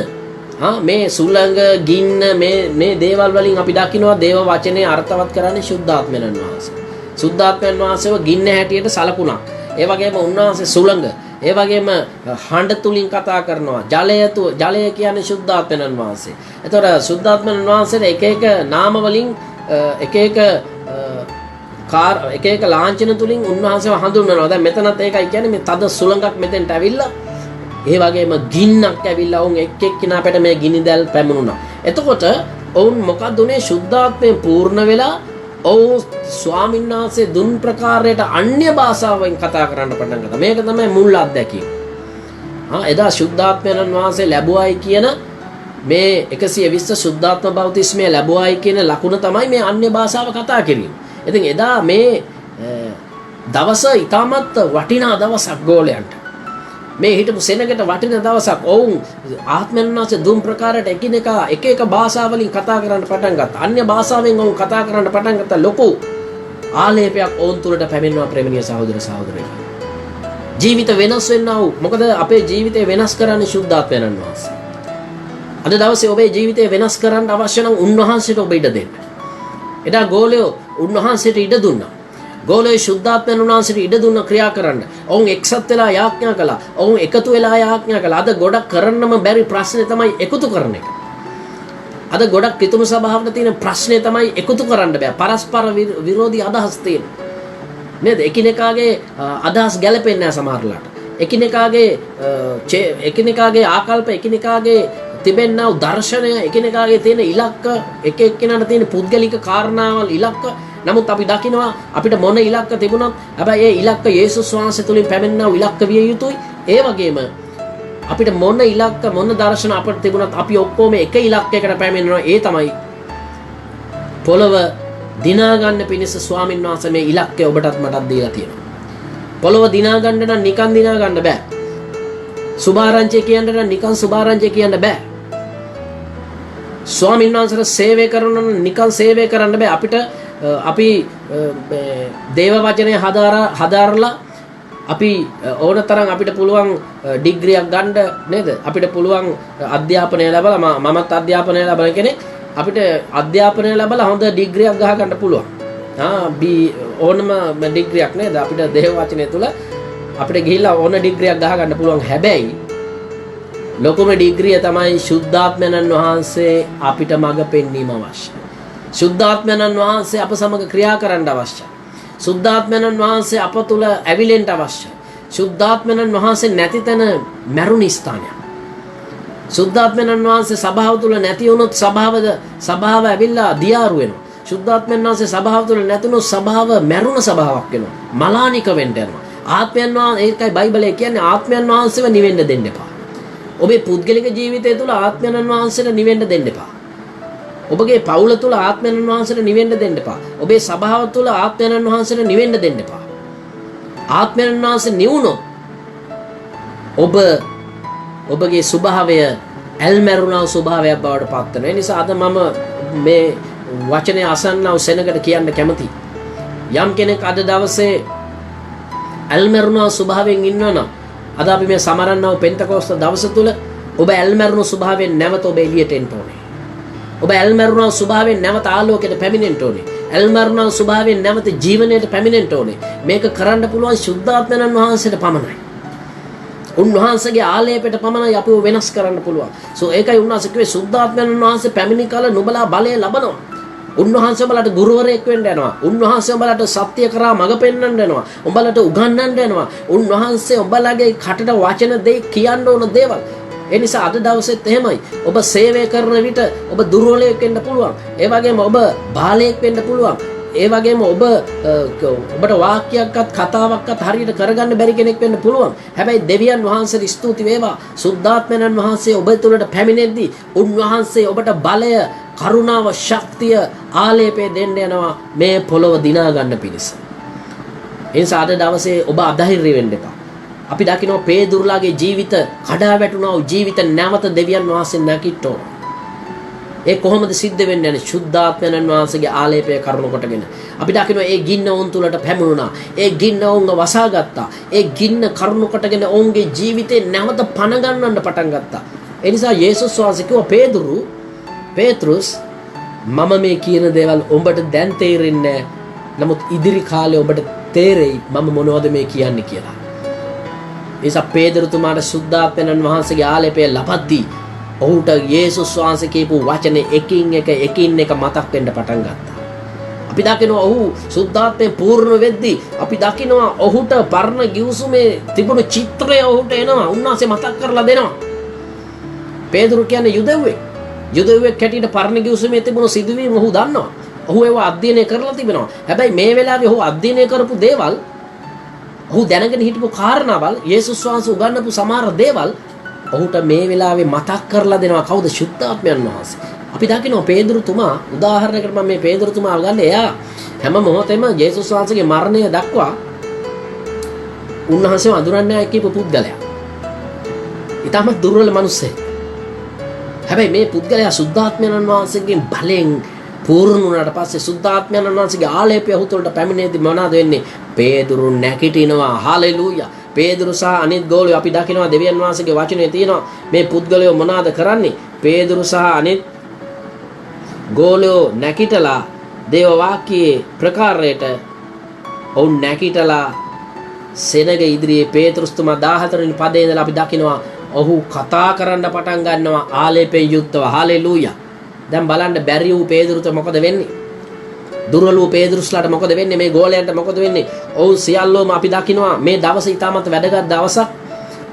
මේ සුළඟ, ගින්න මේ දේවල් වලින් අපි දකිනවා දේව වචනේ අර්ථවත් කරන්නේ ශුද්ධාත්මයන් වහන්සේ. ශුද්ධාත්මයන් වහන්සේව ගින්න හැටියට සලකුණක්. ඒ වගේම උන්වහන්සේ සුළඟ, ඒ වගේම හඬ තුලින් කතා කරනවා. ජලය කියන්නේ ශුද්ධාත්මයන් වහන්සේ. ඒතකොට ශුද්ධාත්මයන් වහන්සේට එක එක නාම වලින් එක එක ලාංඡන තුලින් උන්වහන්සේව හඳුන්වනවා. දැන් මෙතනත් ඒකයි කියන්නේ මේ තද සුළඟක් මෙතෙන්ට ඇවිල්ලා ඒ වගේම ගින්නක් ඇවිල්ලා ඔවුන් එක් එක්කිනාට මේ ගිනිදැල් පැමුණුණා. එතකොට ඔවුන් මොකද උනේ? ශුද්ධාත්මයෙන් පූර්ණ වෙලා ඔවුන් ස්වාමීන් වහන්සේ දුන් ප්‍රකාරයට අන්‍ය භාෂාවෙන් කතා කරන්න පටන් ගත්තා. මේක තමයි මුල් අත්දැකීම. එදා ශුද්ධාත්මයන් වහන්සේ ලැබුවයි කියන මේ 120 ශුද්ධාත්ම බෞතිස්මය ලැබුවයි කියන ලකුණ තමයි මේ අන්‍ය භාෂාව කතා කිරීම. ඉතින් එදා මේ දවස ඊටමත් වටිනා දවසක් ගෝලයන්ට. මේ හිටපු සෙනගට වටිනා දවසක්. ඔවුන් ආත්මයන් වහන්සේ දුම් ප්‍රකාරයට එකිනෙකා එක එක භාෂාවලින් කතා කරන්න පටන් ගත්තා. අන්‍ය භාෂාවෙන් ඔවුන් කතා කරන්න පටන් ගත්තා. ලොකු ආලේපයක් ඔවුන් තුළට පැමිණෙනවා ප්‍රේමණීය සහෝදර සහෝදරියනි. ජීවිත වෙනස් වෙනවා. මොකද අපේ ජීවිතේ වෙනස් කරන්නේ ශුද්ධාත්මයන් වහන්සේ. අද දවසේ ඔබේ ජීවිතේ වෙනස් කරන්න අවශ්‍ය නම් උන්වහන්සේට ඔබ ඉඩ දෙන්න. එදා ගෝලයෝ උන්වහන්සේට ඉඩ දුන්නා. ගෝලයේ ශුද්ධාත්මයන් වහන්සේට ඉඩ දුන්න ක්‍රියා කරන්න. ඔවුන් එක්සත් වෙලා යාඥා කළා. ඔවුන් එකතු වෙලා යාඥා කළා. අද ගොඩක් කරන්නම බැරි ප්‍රශ්නේ තමයි එකතු කරන එක. අද ගොඩක් කිතුණු සභාවක තියෙන ප්‍රශ්නේ තමයි එකතු කරන්න බෑ. පරස්පර විරෝධී අදහස් තියෙන. නේද? එකිනෙකාගේ අදහස් ගැලපෙන්නේ නැහැ සමහරලාට. එකිනෙකාගේ ආකල්ප, එකිනෙකාගේ තිබෙනා වූ දර්ශනය, එකිනෙකාගේ තියෙන ඉලක්ක, එක එක්කෙනාට තියෙන පුද්ගලික කාරණාවල් ඉලක්ක. නමුත් අපි දකිනවා අපිට මොන ඉලක්ක තිබුණත් හැබැයි ඒ ඉලක්ක යේසුස් වහන්සේ තුලින් පැමිණෙනා වූ ඉලක්ක විය යුතුයි. ඒ වගේම අපිට මොන ඉලක්ක මොන දර්ශන අපිට තිබුණත් අපි ඔක්කොම එක ඉලක්කයකට පැමිණෙනවා. ඒ තමයි පොළව දිනා ගන්න පිණිස ස්වාමීන් වහන්සේ මේ ඉලක්කය ඔබටත් මටත් දීලා තියෙනවා. පොළව දිනා ගන්න නම් නිකන් දිනා ගන්න බෑ. සුභාරංචිය කියන්න නම් නිකන් සුභාරංචිය කියන්න බෑ. ස්වාමීන් වහන්සේට සේවය කරන නම් නිකන් සේවය කරන්න බෑ. අපි දේව වචනය හදාරලා අපි ඕන තරම් අපිට පුළුවන් ඩිග්‍රියක් ගන්න නේද? අපිට පුළුවන් අධ්‍යාපනය ලැබලා මමත් අධ්‍යාපනය ලැබන කෙනෙක්. අපිට අධ්‍යාපනය ලැබලා හොඳ ඩිග්‍රියක් ගහ ගන්න පුළුවන්. ඕනම ඩිග්‍රියක් නේද? අපිට දේව වචනය තුල අපිට ගිහිල්ලා ඕන ඩිග්‍රියක් ගහ ගන්න පුළුවන්. හැබැයි ලොකුම ඩිග්‍රිය තමයි ශුද්ධාත්මයන් වහන්සේ අපිට මඟ පෙන්වීම අවශ්‍යයි. ශුද්ධාත්මයන් වහන්සේ අප සමග ක්‍රියා කරන්න අවශ්‍යයි. ශුද්ධාත්මයන් වහන්සේ අප තුල ඇවිලෙන්න අවශ්‍යයි. ශුද්ධාත්මයන් වහන්සේ නැති තැන මරුණි ස්ථානයක්. ශුද්ධාත්මයන් වහන්සේ සභාව තුල නැති වුණොත් සභාව ඇවිල්ලා දියාරු වෙනවා. ශුද්ධාත්මයන් වහන්සේ සභාව තුල නැතුනොත් සභාව මරුණ සභාවක් වෙනවා. මලානික වෙන්න යනවා. ආත්මයන් වහන්සේ ඒකයි බයිබලයේ කියන්නේ ආත්මයන් වහන්සේව නිවෙන්න දෙන්න එපා. ඔබේ පුද්ගලික ජීවිතය තුල ආත්මයන් වහන්සේට නිවෙන්න දෙන්න එපා. ඔබගේ පවුල තුල ආත්මයන් වහන්සේට නිවෙන්න දෙන්න එපා. ඔබේ සභාව තුල ආත්මයන් වහන්සේට නිවෙන්න දෙන්න එපා. ආත්මයන් වහන්සේ නිවුණොත් ඔබගේ ස්වභාවය ඇල්මරුණා ස්වභාවයක් බවට පත් වෙනවා. ඒ නිසා අද මම මේ වචනේ අසන්නව සෙනගට කියන්න කැමතියි. යම් කෙනෙක් අද දවසේ ඇල්මරුණා ස්වභාවයෙන් ඉන්නවනම් අද අපි මේ සමරන්නව පෙන්තකෝස්ත දවස තුල ඔබ ඇල්මරුණු ස්වභාවයෙන් නැවත ඔබ එළියට එන්න ඕනේ. ඔබ ඇල්මරුණා ස්වභාවයෙන් නැවත ආලෝකයට පැමිණෙන්න ඕනේ. ඇල්මරුණා ස්වභාවයෙන් නැවත ජීවනයට පැමිණෙන්න ඕනේ. මේක කරන්න පුළුවන් ශුද්ධාත්මයන් වහන්සේට පමණයි. උන්වහන්සේගේ ආලේපයට පමණයි අපිව වෙනස් කරන්න පුළුවන්. ඒකයි උන්වහන්සේ කිව්වේ සුද්ධාත්මයන් වහන්සේ පැමිණි කල නුඹලා බලය ලබනවා. උන්වහන්සේ උඹලට ගුරුවරයෙක් වෙන්න යනවා. උන්වහන්සේ උඹලට සත්‍ය කරා මඟ පෙන්වන්න යනවා. උඹලට උගන්වන්න යනවා. උන්වහන්සේ උඹලගේ කටට වචන දෙයි කියන්න ඕන දේවල්. ඒ නිසා අද දවසෙත් එහෙමයි. ඔබ සේවය කරන විට ඔබ දුර්වලයෙක් වෙන්න පුළුවන්. ඒ වගේම ඔබ බාලයෙක් වෙන්න පුළුවන්. ඒ වගේම ඔබට වාක්‍යයක්වත් කතාවක්වත් හරියට කරගන්න බැරි කෙනෙක් වෙන්න පුළුවන්. හැබැයි දෙවියන් වහන්සේට ස්තුති වේවා. සුද්ධාත්මයන් වහන්සේ ඔබ තුළට පැමිණෙද්දී උන්වහන්සේ ඔබට බලය, කරුණාව, ශක්තිය, ආලේපය දෙන්න යනවා මේ පොළොව දිනා ගන්න පිණිස. ඒ නිසා අද දවසේ ඔබ අධෛර්ය වෙන්න එපා. අපි දකිනවා පේදුරුලාගේ ජීවිත කඩා වැටුණා වූ ජීවිත නැවත දෙවියන් වහන්සේ නැගිට්ටෝ. ඒ කොහොමද සිද්ධ වෙන්නේ? ශුද්ධාත්මයන් වහන්සේගේ ආලේපය කරුණු කොටගෙන. අපි දකිනවා ඒ ගින්න ඔවුන් තුලට පැමුණුණා. ඒ ගින්න ඔවුන්ව වසාගත්තා. ඒ ගින්න කරුණු කොටගෙන ඔවුන්ගේ ජීවිතේ නැවත පණ ගන්නන්න පටන් ගත්තා. ඒ නිසා යේසුස් වහන්සේ කිව්වා පේතෘස් මම මේ කියන දේවල් ඔබට දැන් තේරෙන්නේ නැහැ. නමුත් ඉදිරි කාලේ ඔබට තේරෙයි මම මොනවද මේ කියන්නේ කියලා. ඒ නිසා පේතෘතුමාට ශුද්ධාත්මයන් වහන්සේගේ ආලේපය ලබද්දී ඔහුට යේසුස් වහන්සේ කියපු වචනේ එකින් එක මතක් වෙන්න පටන් ගත්තා. අපි දකිනවා ඔහු සුද්ධාත්මයෙන් පූර්ණ වෙද්දී අපි දකිනවා ඔහුට පරණ ගිවිසුමේ තිබුණු චිත්‍රය ඔහුට එනවා. උන්වහන්සේ මතක් කරලා දෙනවා. පේදුරු කියන්නේ යුදෙව්වෙක් හැටියට පරණ ගිවිසුමේ තිබුණු සිදුවීම් ඔහු දන්නවා. ඔහු ඒව අධ්‍යයනය කරලා තිබෙනවා. හැබැයි මේ වෙලාවේ ඔහු අධ්‍යයනය කරපු දේවල්, ඔහු දැනගෙන හිටපු කාරණාවල්, යේසුස් වහන්සේ උගන්වපු සමහර දේවල් ඔහුට මේ වෙලාවේ මතක් කරලා දෙනවා. කවුද? ශුද්ධාත්මයන් වහන්සේ. අපි දකිනවා පේදුරුතුමා, උදාහරණයකට මම මේ පේදුරුතුමා ගන්න, එයා හැම මොහොතෙම යේසුස් වහන්සේගේ මරණය දක්වා උන්වහන්සේව අඳුරන්නේ නැහැ කියපු පුද්ගලයා. ඊටම දුර්වල මිනිස්සෙක්. හැබැයි මේ පුද්ගලයා සුද්ධාත්මයන් වහන්සේගෙන් බලෙන් පූර්ණ වුණාට පස්සේ සුද්ධාත්මයන් වහන්සේගේ ආලේපය ඔහු තුළට පැමිණෙද්දී මොනවද වෙන්නේ? පේදුරු නැගිටිනවා. හාලෙලූයා. පේදුරු සහ අනිත් ගෝලියෝ අපි දකිනවා දෙවියන් වහන්සේගේ වචනේ තියෙනවා මේ පුද්ගලයෝ මොනවාද කරන්නේ? පේදුරු සහ අනිත් ගෝලියෝ නැකිටලා දේව වාක්‍යයේ ප්‍රකාරයට ඔවුන් නැකිටලා සෙනග ඉදිරියේ පේතෘස්තුමා 14 වෙනි පදේ ඉඳලා අපි දකිනවා ඔහු කතා කරන්න පටන් ගන්නවා ආලේපයෙන් යුක්තව. හාලෙලූයා. දැන් බලන්න බැරි වූ පේදුරුට මොකද වෙන්නේ? දුර්වල වූ පේදුරුස්ලාට මොකද වෙන්නේ? මේ ගෝලයන්ට මොකද වෙන්නේ? ඔවුන් සියල්ලෝම අපි දකිනවා මේ දවස ඊටමත් වැදගත් දවසක්.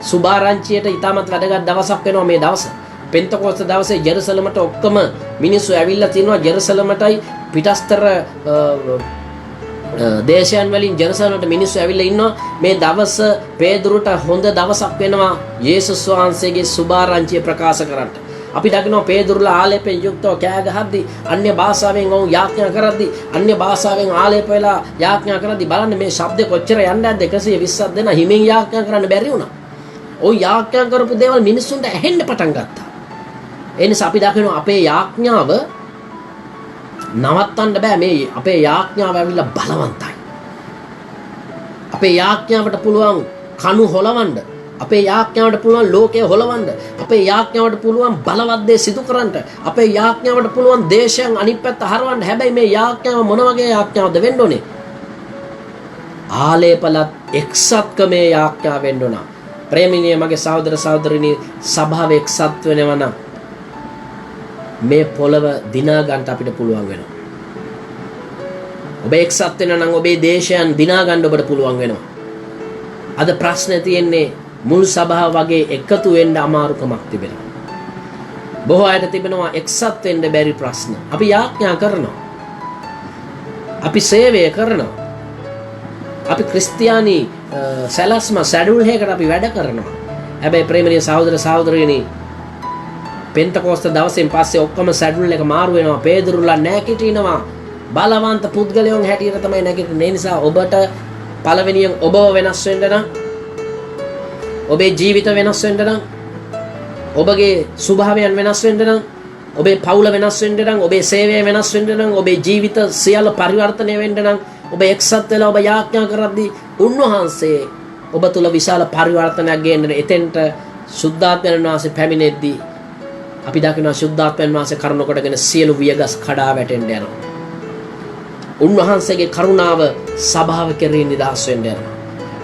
සුභාරංචියට ඊටමත් වැදගත් දවසක් වෙනවා මේ දවස. පෙන්තකොස්ත දවසේ ජෙරුසලමට ඔක්කොම මිනිස්සු ඇවිල්ලා තිනවා. ජෙරුසලමටයි පිටස්තර දේශයන් වලින් ජෙරුසලමට මිනිස්සු ඇවිල්ලා ඉන්නවා. මේ දවස පේදුරුට හොඳ දවසක් වෙනවා යේසුස් වහන්සේගේ සුභාරංචිය ප්‍රකාශ කරන්න. අපි දකිනවා පේදුරුලා ආලේපයෙන් යුක්තව කෑ ගහද්දී, අන්‍ය භාෂාවෙන් ඔවුන් යාඥා කරද්දී, අන්‍ය භාෂාවෙන් ආලේප වෙලා යාඥා කරද්දී බලන්න මේ ශබ්ද කොච්චර යන්නේ නැද්ද? 120ක් දෙනා හිමින් යාඥා කරන්න බැරි වුණා. ඔය යාඥා කරපු දේවල් මිනිස්සුන්ට ඇහෙන්න පටන් ගත්තා. ඒ නිසා අපි දකිනවා අපේ යාඥාව නවත්තන්න බෑ. මේ අපේ යාඥාව ඇවිල්ලා බලවන්තයි. අපේ යාඥාවට පුළුවන් කණු හොලවන්න. අපේ යාඥාවට පුළුවන් ලෝකය හොලවන්න. අපේ යාඥාවට පුළුවන් බලවත් දේ සිදු කරන්න. අපේ යාඥාවට පුළුවන් දේශයන් අනිත් පැත්ත හරවන්න. හැබැයි මේ යාඥාව මොන වගේ යාඥාවද වෙන්න ඕනේ? ආලේපලත් එක්සත්කමේ යාඥාව වෙන්න ඕන. ප්‍රේමිනිය මගේ සහෝදර සහෝදරිනී සභාව එක්සත් වෙනවා නම් මේ පොළව දිනා ගන්න අපිට පුළුවන් වෙනවා. ඔබ එක්සත් වෙනවා නම් ඔබේ දේශයන් දිනා ගන්න ඔබට පුළුවන් වෙනවා. අද ප්‍රශ්නේ තියෙන්නේ මුල් සභාව වගේ එකතු වෙන්න අමාරුකමක් තිබෙනවා. බොහෝ අයට තිබෙනවා එක්සත් වෙන්න බැරි ප්‍රශ්න. අපි යාඥා කරනවා. අපි සේවය කරනවා. අපි ක්‍රිස්තියානි සැලැස්ම සැඩුල් එකකට අපි වැඩ කරනවා. හැබැයි ප්‍රේමණීය සහෝදර සහෝදරියනි, පෙන්තකොස්ත දවසෙන් පස්සේ ඔක්කොම සැඩුල් එක මාරු වෙනවා. පේදුරුලා නැගිටිනවා. බලවන්ත පුද්ගලයන් හැටියට තමයි නැගිටින්නේ. ඒ නිසා ඔබට පළවෙනියෙන් ඔබව වෙනස් වෙන්න නම්, ඔබේ ජීවිත වෙනස් වෙන්න නම්, ඔබගේ ස්වභාවයන් වෙනස් වෙන්න නම්, ඔබේ පවුල වෙනස් වෙන්න නම්, ඔබේ සේවය වෙනස් වෙන්න නම්, ඔබේ ජීවිත සියල්ල පරිවර්තනය වෙන්න නම් ඔබ එක්සත් වෙලා ඔබ යාඥා කරද්දී උන්වහන්සේ ඔබ තුල විශාල පරිවර්තනයක් ගේන්න එතෙන්ට සුද්ධාත්මයන් වහන්සේ පැමිණෙද්දී අපි දකිනවා සුද්ධාත්මයන් වහන්සේ කරුණ කොටගෙන සියලු වියගස් කඩා වැටෙන්න යනවා. උන්වහන්සේගේ කරුණාව සභාව කෙරෙහි නිදහස් වෙන්න යනවා.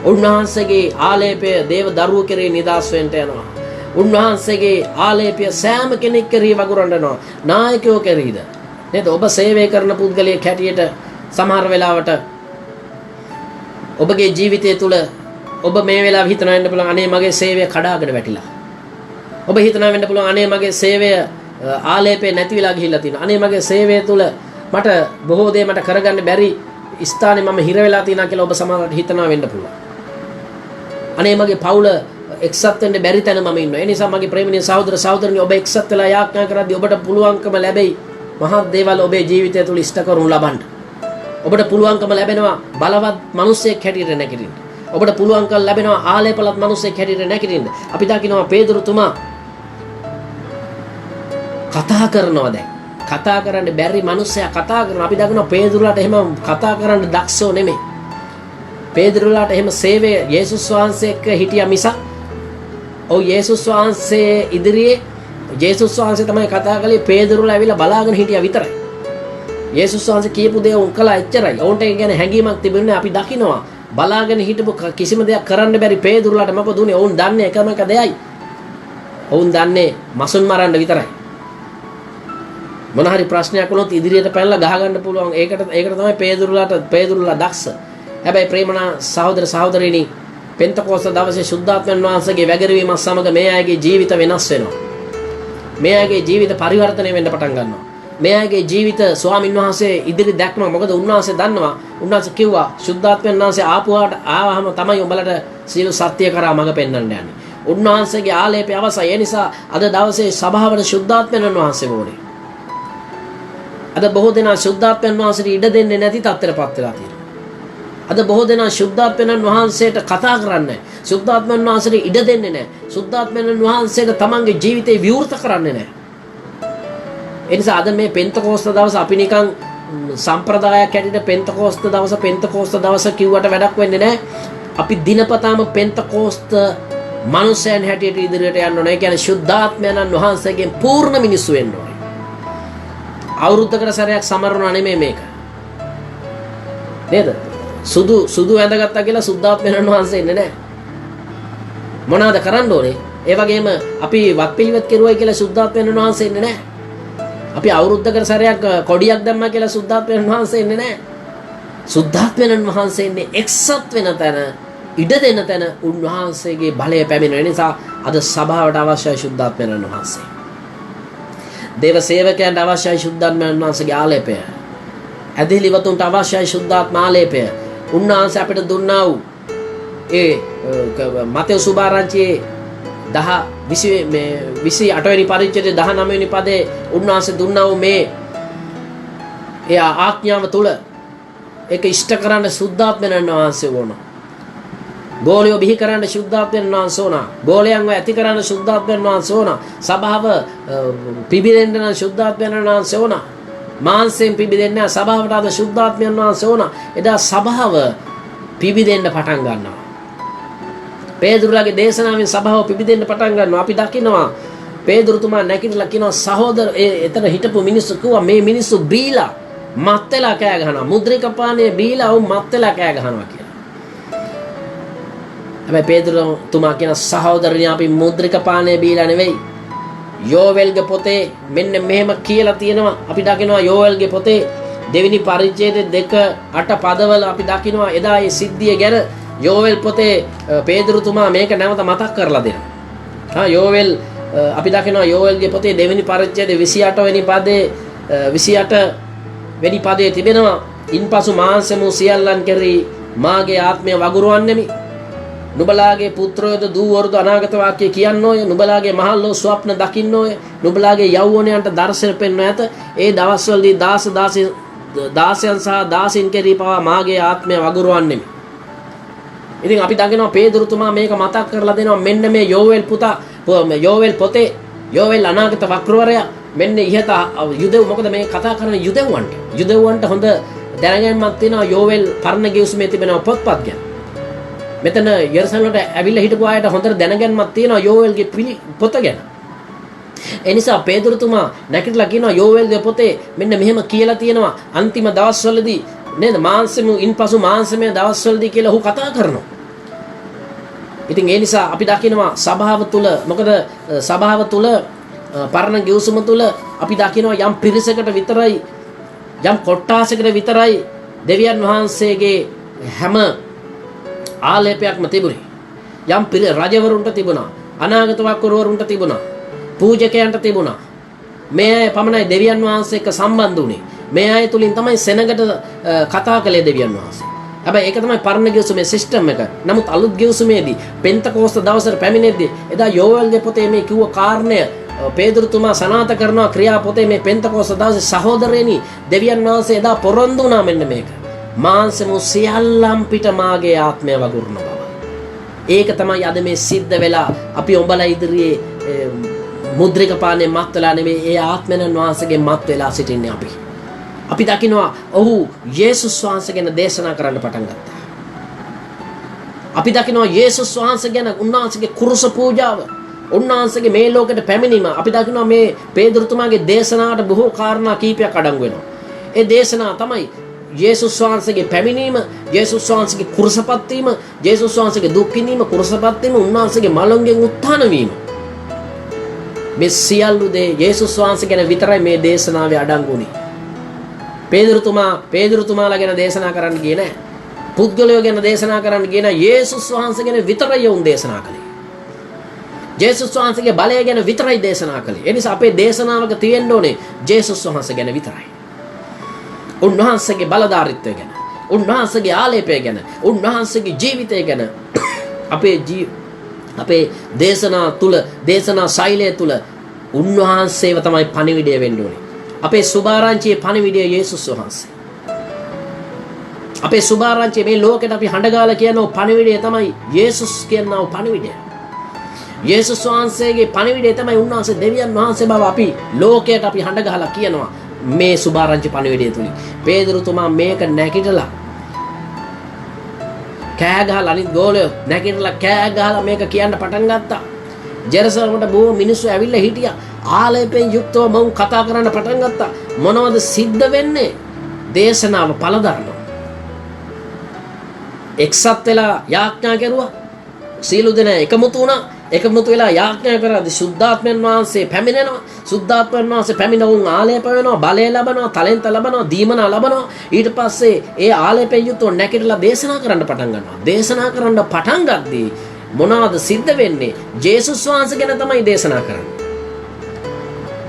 උන්වහන්සේගේ ආලේපය දේව දරුවෝ කෙරේ නිදාස් වෙන්න යනවා. උන්වහන්සේගේ ආලේපය සෑම කෙනෙක් කෙරෙහි වගුරනවා. නායකයෝ කෙරෙහිද නේද? ඔබ සේවය කරන පුද්ගලයෙක් හැටියට සමහර වෙලාවට ඔබගේ ජීවිතය තුළ ඔබ මේ වෙලාව හිතනවා වෙන්න පුළුවන් අනේ මගේ සේවය කඩාගෙන වැටිලා. ඔබ හිතනවා වෙන්න පුළුවන් අනේ මගේ සේවය ආලේපේ නැති වෙලා ගිහිල්ලා තියෙනවා. අනේ මගේ සේවය තුළ මට බොහෝ දේ මට කරගන්න බැරි ස්ථානේ මම හිර වෙලා තියෙනවා කියලා ඔබ සමහරවිට හිතනවා වෙන්න පුළුවන්. අනේ මගේ පවුල එක්සත් වෙන්න බැරි තැන මම ඉන්නවා. ඒ නිසා මගේ ප්‍රේමණීය සහෝදර සහෝදරනි ඔබ එක්සත් වෙලා යාඥා කරද්දී ඔබට පුළුවන්කම ලැබෙයි මහත් දේවල් ඔබේ ජීවිතය තුළ ඉෂ්ට කරනු ලබන්න. ඔබට පුළුවන්කම ලැබෙනවා බලවත් මිනිසෙක් හැටියට නැගිටින්න. ඔබට පුළුවන්කම ලැබෙනවා ආලේපලත් මිනිසෙක් හැටියට නැගිටින්න. අපි දකිනවා පේදුරුතුමා කතා කරනවා දැන්. කතා කරන්න බැරි මිනිස්සයා කතා කරනවා. අපි දකිනවා පේදුරුලාට එහෙම කතා කරන්න දක්ෂෝ නෙමෙයි. පේදුරුලාට එහෙම සේවය යේසුස් වහන්සේ එක්ක හිටියා මිසක් ඔව් යේසුස් වහන්සේ ඉදිරියේ යේසුස් වහන්සේ තමයි කතා කළේ පේදුරුලා ඇවිල්ලා බලාගෙන හිටියා විතරයි. යේසුස් වහන්සේ කියපු දේ උන් කළා එච්චරයි. ඔවුන්ට ඒ කියන්නේ හැඟීමක් තිබුණේ අපි දකිනවා. බලාගෙන හිටපු කිසිම දෙයක් කරන්න බැරි පේදුරුලාට මොකද උනේ? ඔවුන් දන්නේ එකම එක දෙයයි. ඔවුන් දන්නේ මසුන් මරන්න විතරයි. මොන හරි ප්‍රශ්නයක් වුණොත් ඉදිරියට පැනලා ගහ ගන්න පුළුවන්. ඒකට තමයි පේදුරුලා දක්ෂ. හැබැයි ප්‍රේමනා සහෝදර සහෝදරිනි පෙන්තකෝස්ත දවසේ ශුද්ධාත්මයන් වහන්සේගේ වැගිරවීමත් සමග මේ අයගේ ජීවිත වෙනස් වෙනවා. මේ අයගේ ජීවිත පරිවර්තනය වෙන්න පටන් ගන්නවා. මේ අයගේ ජීවිත ස්වාමින් වහන්සේ ඉදිරි දැක්ම මොකද උන්වහන්සේ දන්නවා. උන්වහන්සේ කිව්වා ශුද්ධාත්මයන් වහන්සේ ආවහම තමයි උඹලට සියලු සත්‍ය කරා මඟ පෙන්වන්න යන්නේ. උන්වහන්සේගේ ආලේපය අවසයි. ඒ නිසා අද දවසේ සභාවට ශුද්ධාත්මයන් වහන්සේ ඕනේ. අද බොහෝ දෙනා ශුද්ධාත්මයන් වහන්සේට ඉඩ දෙන්නේ නැති තත්ත්වයටපත් වෙලා තියෙනවා. අද බොහෝ දෙනා ශුද්ධාත්මයන් වහන්සේට කතා කරන්නේ නැහැ. ශුද්ධාත්මයන් වහන්සේට ඉඩ දෙන්නේ නැහැ. ශුද්ධාත්මයන් වහන්සේට තමන්ගේ ජීවිතේ විවෘත කරන්නේ නැහැ. ඒ නිසා අද මේ පෙන්තකෝස්ත දවස අපි නිකන් සම්ප්‍රදායක් හැටියට පෙන්තකෝස්ත දවස කිව්වට වැඩක් වෙන්නේ නැහැ. අපි දිනපතාම පෙන්තකෝස්ත මනුස්සයන් හැටියට ඉදිරියට යන්න ඕනේ. ඒ කියන්නේ ශුද්ධාත්මයන් වහන්සේගෙන් පූර්ණ මිනිස්සු වෙන්න ඕනේ. අවුරුද්දකට සැරයක් සමරනවා නෙමෙයි මේක. නේද? සුදු ඇඳගත්තා කියලා සුද්ධාත්මයන් වහන්සේ ඉන්නේ නැහැ. මොනවාද කරන්න ඕනේ? ඒ වගේම අපි වත්පිළිවෙත් කෙරුවයි කියලා සුද්ධාත්මයන් වහන්සේ ඉන්නේ නැහැ. අපි අවුරුද්දකට සැරයක් කොඩියක් දැම්මා කියලා සුද්ධාත්මයන් වහන්සේ ඉන්නේ නැහැ. සුද්ධාත්මයන් වහන්සේ ඉන්නේ එක්සත් වෙන තැන, ඉඩ දෙන තැන උන්වහන්සේගේ බලය පැමිණෙන නිසා අද සභාවට අවශ්‍යයි සුද්ධාත්මයන් වහන්සේ. දේව සේවකයන්ට අවශ්‍යයි සුද්ධාත්මයන් වහන්සේගේ ආලේපය. ඇදහිලිවතුන්ට අවශ්‍යයි සුද්ධාත්ම ආලේපය. උන්වහන්සේ අපිට දුන්නා වූ ඒ මතෙව් සුභාරංචියේ 28 වෙනි පරිච්ඡේදයේ 19 වෙනි පදේ උන්වහන්සේ දුන්නා වූ මේ ඒ ආඥාව තුල ඒක ඉෂ්ට කරන්න සුද්ධාත්මයන් වහන්සේ වුණ. ගෝලියෝ බිහි කරන්න සුද්ධාත්මයන් වහන්සේ වුණ. ගෝලයන්ව ඇති කරන්න සුද්ධාත්මයන් වහන්සේ වුණ. සභාව පිබිදෙන්න සුද්ධාත්මයන් වහන්සේ වුණ. මාංශයෙන් පිබිදෙන්න සභාවට ආද සුද්ධාත්මයන් වහන්සේ වුණ. එදා සභාව පිබිදෙන්න පටන් ගන්නවා. පේදුරුලාගේ දේශනාවෙන් සභාව පිබිදෙන්න පටන් ගන්නවා. අපි දකිනවා පේදුරුතුමා නැගිටලා කියනවා සහෝදර එතන හිටපු මිනිස්සු කිව්වා මේ මිනිස්සු බීලා මත් වෙලා කෑ ගහනවා. මුද්‍රික පානේ බීලා වුන් මත් වෙලා කෑ ගහනවා කියලා. හැබැයි පේදුරුතුමා කියන සහෝදරණිය අපි මුද්‍රික පානේ බීලා නෙවෙයි. යෝවෙල්ගේ පොතේ මෙන්න මෙහෙම කියලා තියෙනවා. අපි දකිනවා යෝවෙල්ගේ පොතේ දෙවෙනි පරිච්ඡේදයේ 2:8 පදවල අපි දකිනවා එදා මේ සිද්ධිය ගැන යෝවෙල් පොතේ පේදුරුතුමා මේක නැවත මතක් කරලා දෙනවා. යෝවෙල් අපි දකිනවා යෝවෙල්ගේ පොතේ දෙවෙනි පරිච්ඡේදයේ 28 වෙනි පදේ 28 වෙනි පදයේ තිබෙනවා ඉන්පසු මාංශමු සියල්ලන් කෙරෙහි මාගේ ආත්මය වගුරුවන්නෙමි. නුඹලාගේ පුත්‍රයෝද දූවරුද අනාගත වාක්‍ය කියන්නෝය. නුඹලාගේ මහල්ලෝ ස්වප්න දකින්නෝය. නුඹලාගේ යෞවනයන්ට දර්ශන පෙන්වන ඇත. ඒ දවස්වලදී දාසයන් සහ දාසින් කෙරෙහි පවා මාගේ ආත්මය වගුරුවන්නෙමි. ඉතින් අපි දකිනවා පේදුරුතුමා මේක මතක් කරලා දෙනවා මෙන්න මේ යෝවෙල් පොතේ යෝවෙල් අනාගත වක්‍රවරයා මෙන්න ඉහත යුදෙව් මොකද මේ කතා කරන්නේ යුදෙව්වන්ට හොඳ දැනගැන්මක් තියෙනවා යෝවෙල් පරණ ගිවිසුමේ තිබෙන පොත්පත් ගැන. මෙතන යෙරුසලමට ඇවිල්ලා හිටපු අයට හොඳට දැනගැන්මක් තියෙනවා යෝවෙල්ගේ පොත ගැන. ඒ නිසා පේදුරුතුමා නැගිටලා කියනවා යෝවෙල්ගේ පොතේ මෙන්න මෙහෙම කියලා තියෙනවා අන්තිම දවස්වලදී නේද මාංශමු ඉන්පසු මාංශමය දවස්වලදී කියලා ඔහු කතා කරනවා. ඉතින් ඒ නිසා අපි දකිනවා සභාව තුල මොකද සභාව තුල පරණ ගිවිසුම තුල අපි දකිනවා යම් පිරිසකට විතරයි යම් කොට්ටාසයකට විතරයි දෙවියන් වහන්සේගේ හැම ආලේපයක්ම තිබුණේ. යම් රජවරුන්ට තිබුණා, අනාගත වක්කරුවරුන්ට තිබුණා, පූජකයන්ට තිබුණා. මේ අය පමණයි දෙවියන් වහන්සේ එක්ක සම්බන්ධ වුණේ. මේ අය තුලින් තමයි සෙනගට කතා කළේ දෙවියන් වහන්සේ. හැබැයි ඒක තමයි පරණ ගිවිසුමේ සිස්ටම් එක. නමුත් අලුත් ගිවිසුමේදී පෙන්තකෝස්ත දවසට පැමිණෙද්දී එදා යෝවල්ගේ පොතේ මේ කිව්ව කාරණය පේදුරුතුමා සනාත කරනවා ක්‍රියා පොතේ මේ පෙන්තකෝස්ත දවසේ සහෝදරයනි දෙවියන් වහන්සේ එදා පොරොන්දු වුණා මෙන්න මේක. මාංශමු සියල්ලම් පිට මාගේ ආත්මය වගුරුන බව. ඒක තමයි අද මේ සිද්ධ වෙලා අපි ඔබලා ඉදිරියේ මුද්‍රික පානේ මත් වෙලා නෙමෙයි ඒ ආත්මයන් වහන්සේගේ මත් වෙලා සිටින්නේ අපි. අපි දකිනවා ඔහු යේසුස් වහන්සේ ගැන දේශනා කරන්න පටන් ගත්තා. අපි දකිනවා යේසුස් වහන්සේ ගැන උන්වහන්සේගේ කුරුස පූජාව, උන්වහන්සේගේ මේ ලෝකෙට පැමිණීම. අපි දකිනවා මේ පේදුරුතුමාගේ දේශනාවට බොහෝ කාරණා කීපයක් අඩංගු වෙනවා. ඒ දේශනා තමයි යේසුස් වහන්සේගේ පැමිණීම, යේසුස් වහන්සේගේ කුරුසපත් වීම, යේසුස් වහන්සේගේ දුක් විඳීම, කුරුසපත් වීම, උන්වහන්සේගේ මලොංගෙන් උත්ථාන වීම. මේ සියලු දේ යේසුස් වහන්සේ ගැන විතරයි මේ දේශනාවේ අඩංගු වුනේ. පේදුරුතුමාලා ගැන දේශනා කරන්න ගියේ නැහැ. පුද්ගලයෝ ගැන දේශනා කරන්න ගියේ නැහැ. යේසුස් වහන්සේ ගැන විතරයි උන් දේශනා කළේ. යේසුස් වහන්සේගේ බලය ගැන විතරයි දේශනා කළේ. ඒ නිසා අපේ දේශනාවක තියෙන්න ඕනේ යේසුස් වහන්සේ ගැන විතරයි. උන්වහන්සේගේ බලධාරීත්වය ගැන, උන්වහන්සේගේ ආලේපය ගැන, උන්වහන්සේගේ ජීවිතය ගැන අපේ දේශනා තුල, දේශනා ශෛලය තුල උන්වහන්සේව තමයි පණිවිඩය වෙන්න ඕනේ. අපේ සුභාරංචියේ පණිවිඩය යේසුස් වහන්සේ. අපේ සුභාරංචියේ මේ ලෝකෙට අපි හඬගාලා කියන පණිවිඩය තමයි යේසුස් කියනවා පණිවිඩය. යේසුස් වහන්සේගේ පණිවිඩය තමයි උන්වහන්සේ දෙවියන් වහන්සේ බව අපි ලෝකයට අපි හඬගහලා කියනවා. මේ සුභාරංචි පණිවිඩය තුලින් පේදුරුතුමා මේක නැගිටලා කෑ ගහලා අනිත් ගෝලයෝ නැගිටලා කෑ ගහලා මේක කියන්න පටන් ගත්තා. ජෙරුසලමට බොහෝ මිනිස්සු ඇවිල්ලා හිටියා. ආලේපෙන් යුක්තව මම කතා කරන්න පටන් ගත්තා. මොනවද සිද්ධ වෙන්නේ? දේශනාව පළදරනවා. එක්සත් වෙලා යාඥා කරුවා. සීල දෙනා එකමුතු වුණා. එකමුතු වෙලා යාඥා කරද්දී සුද්ධාත්මයන් වහන්සේ පැමිණෙනවා. සුද්ධාත්මයන් වහන්සේ පැමිණ වුන් ආලේප වෙනවා, බලය ලබනවා, තාලෙන්ත ලබනවා, දීමනා ලබනවා. ඊට පස්සේ ඒ ආලේපෙන් යුතුව නැගිටලා දේශනා කරන්න පටන් ගන්නවා. දේශනා කරන්න පටන් ගද්දී මොනවද සිද්ධ වෙන්නේ? ජේසුස් වහන්සේ ගැන තමයි දේශනා කරන්නේ.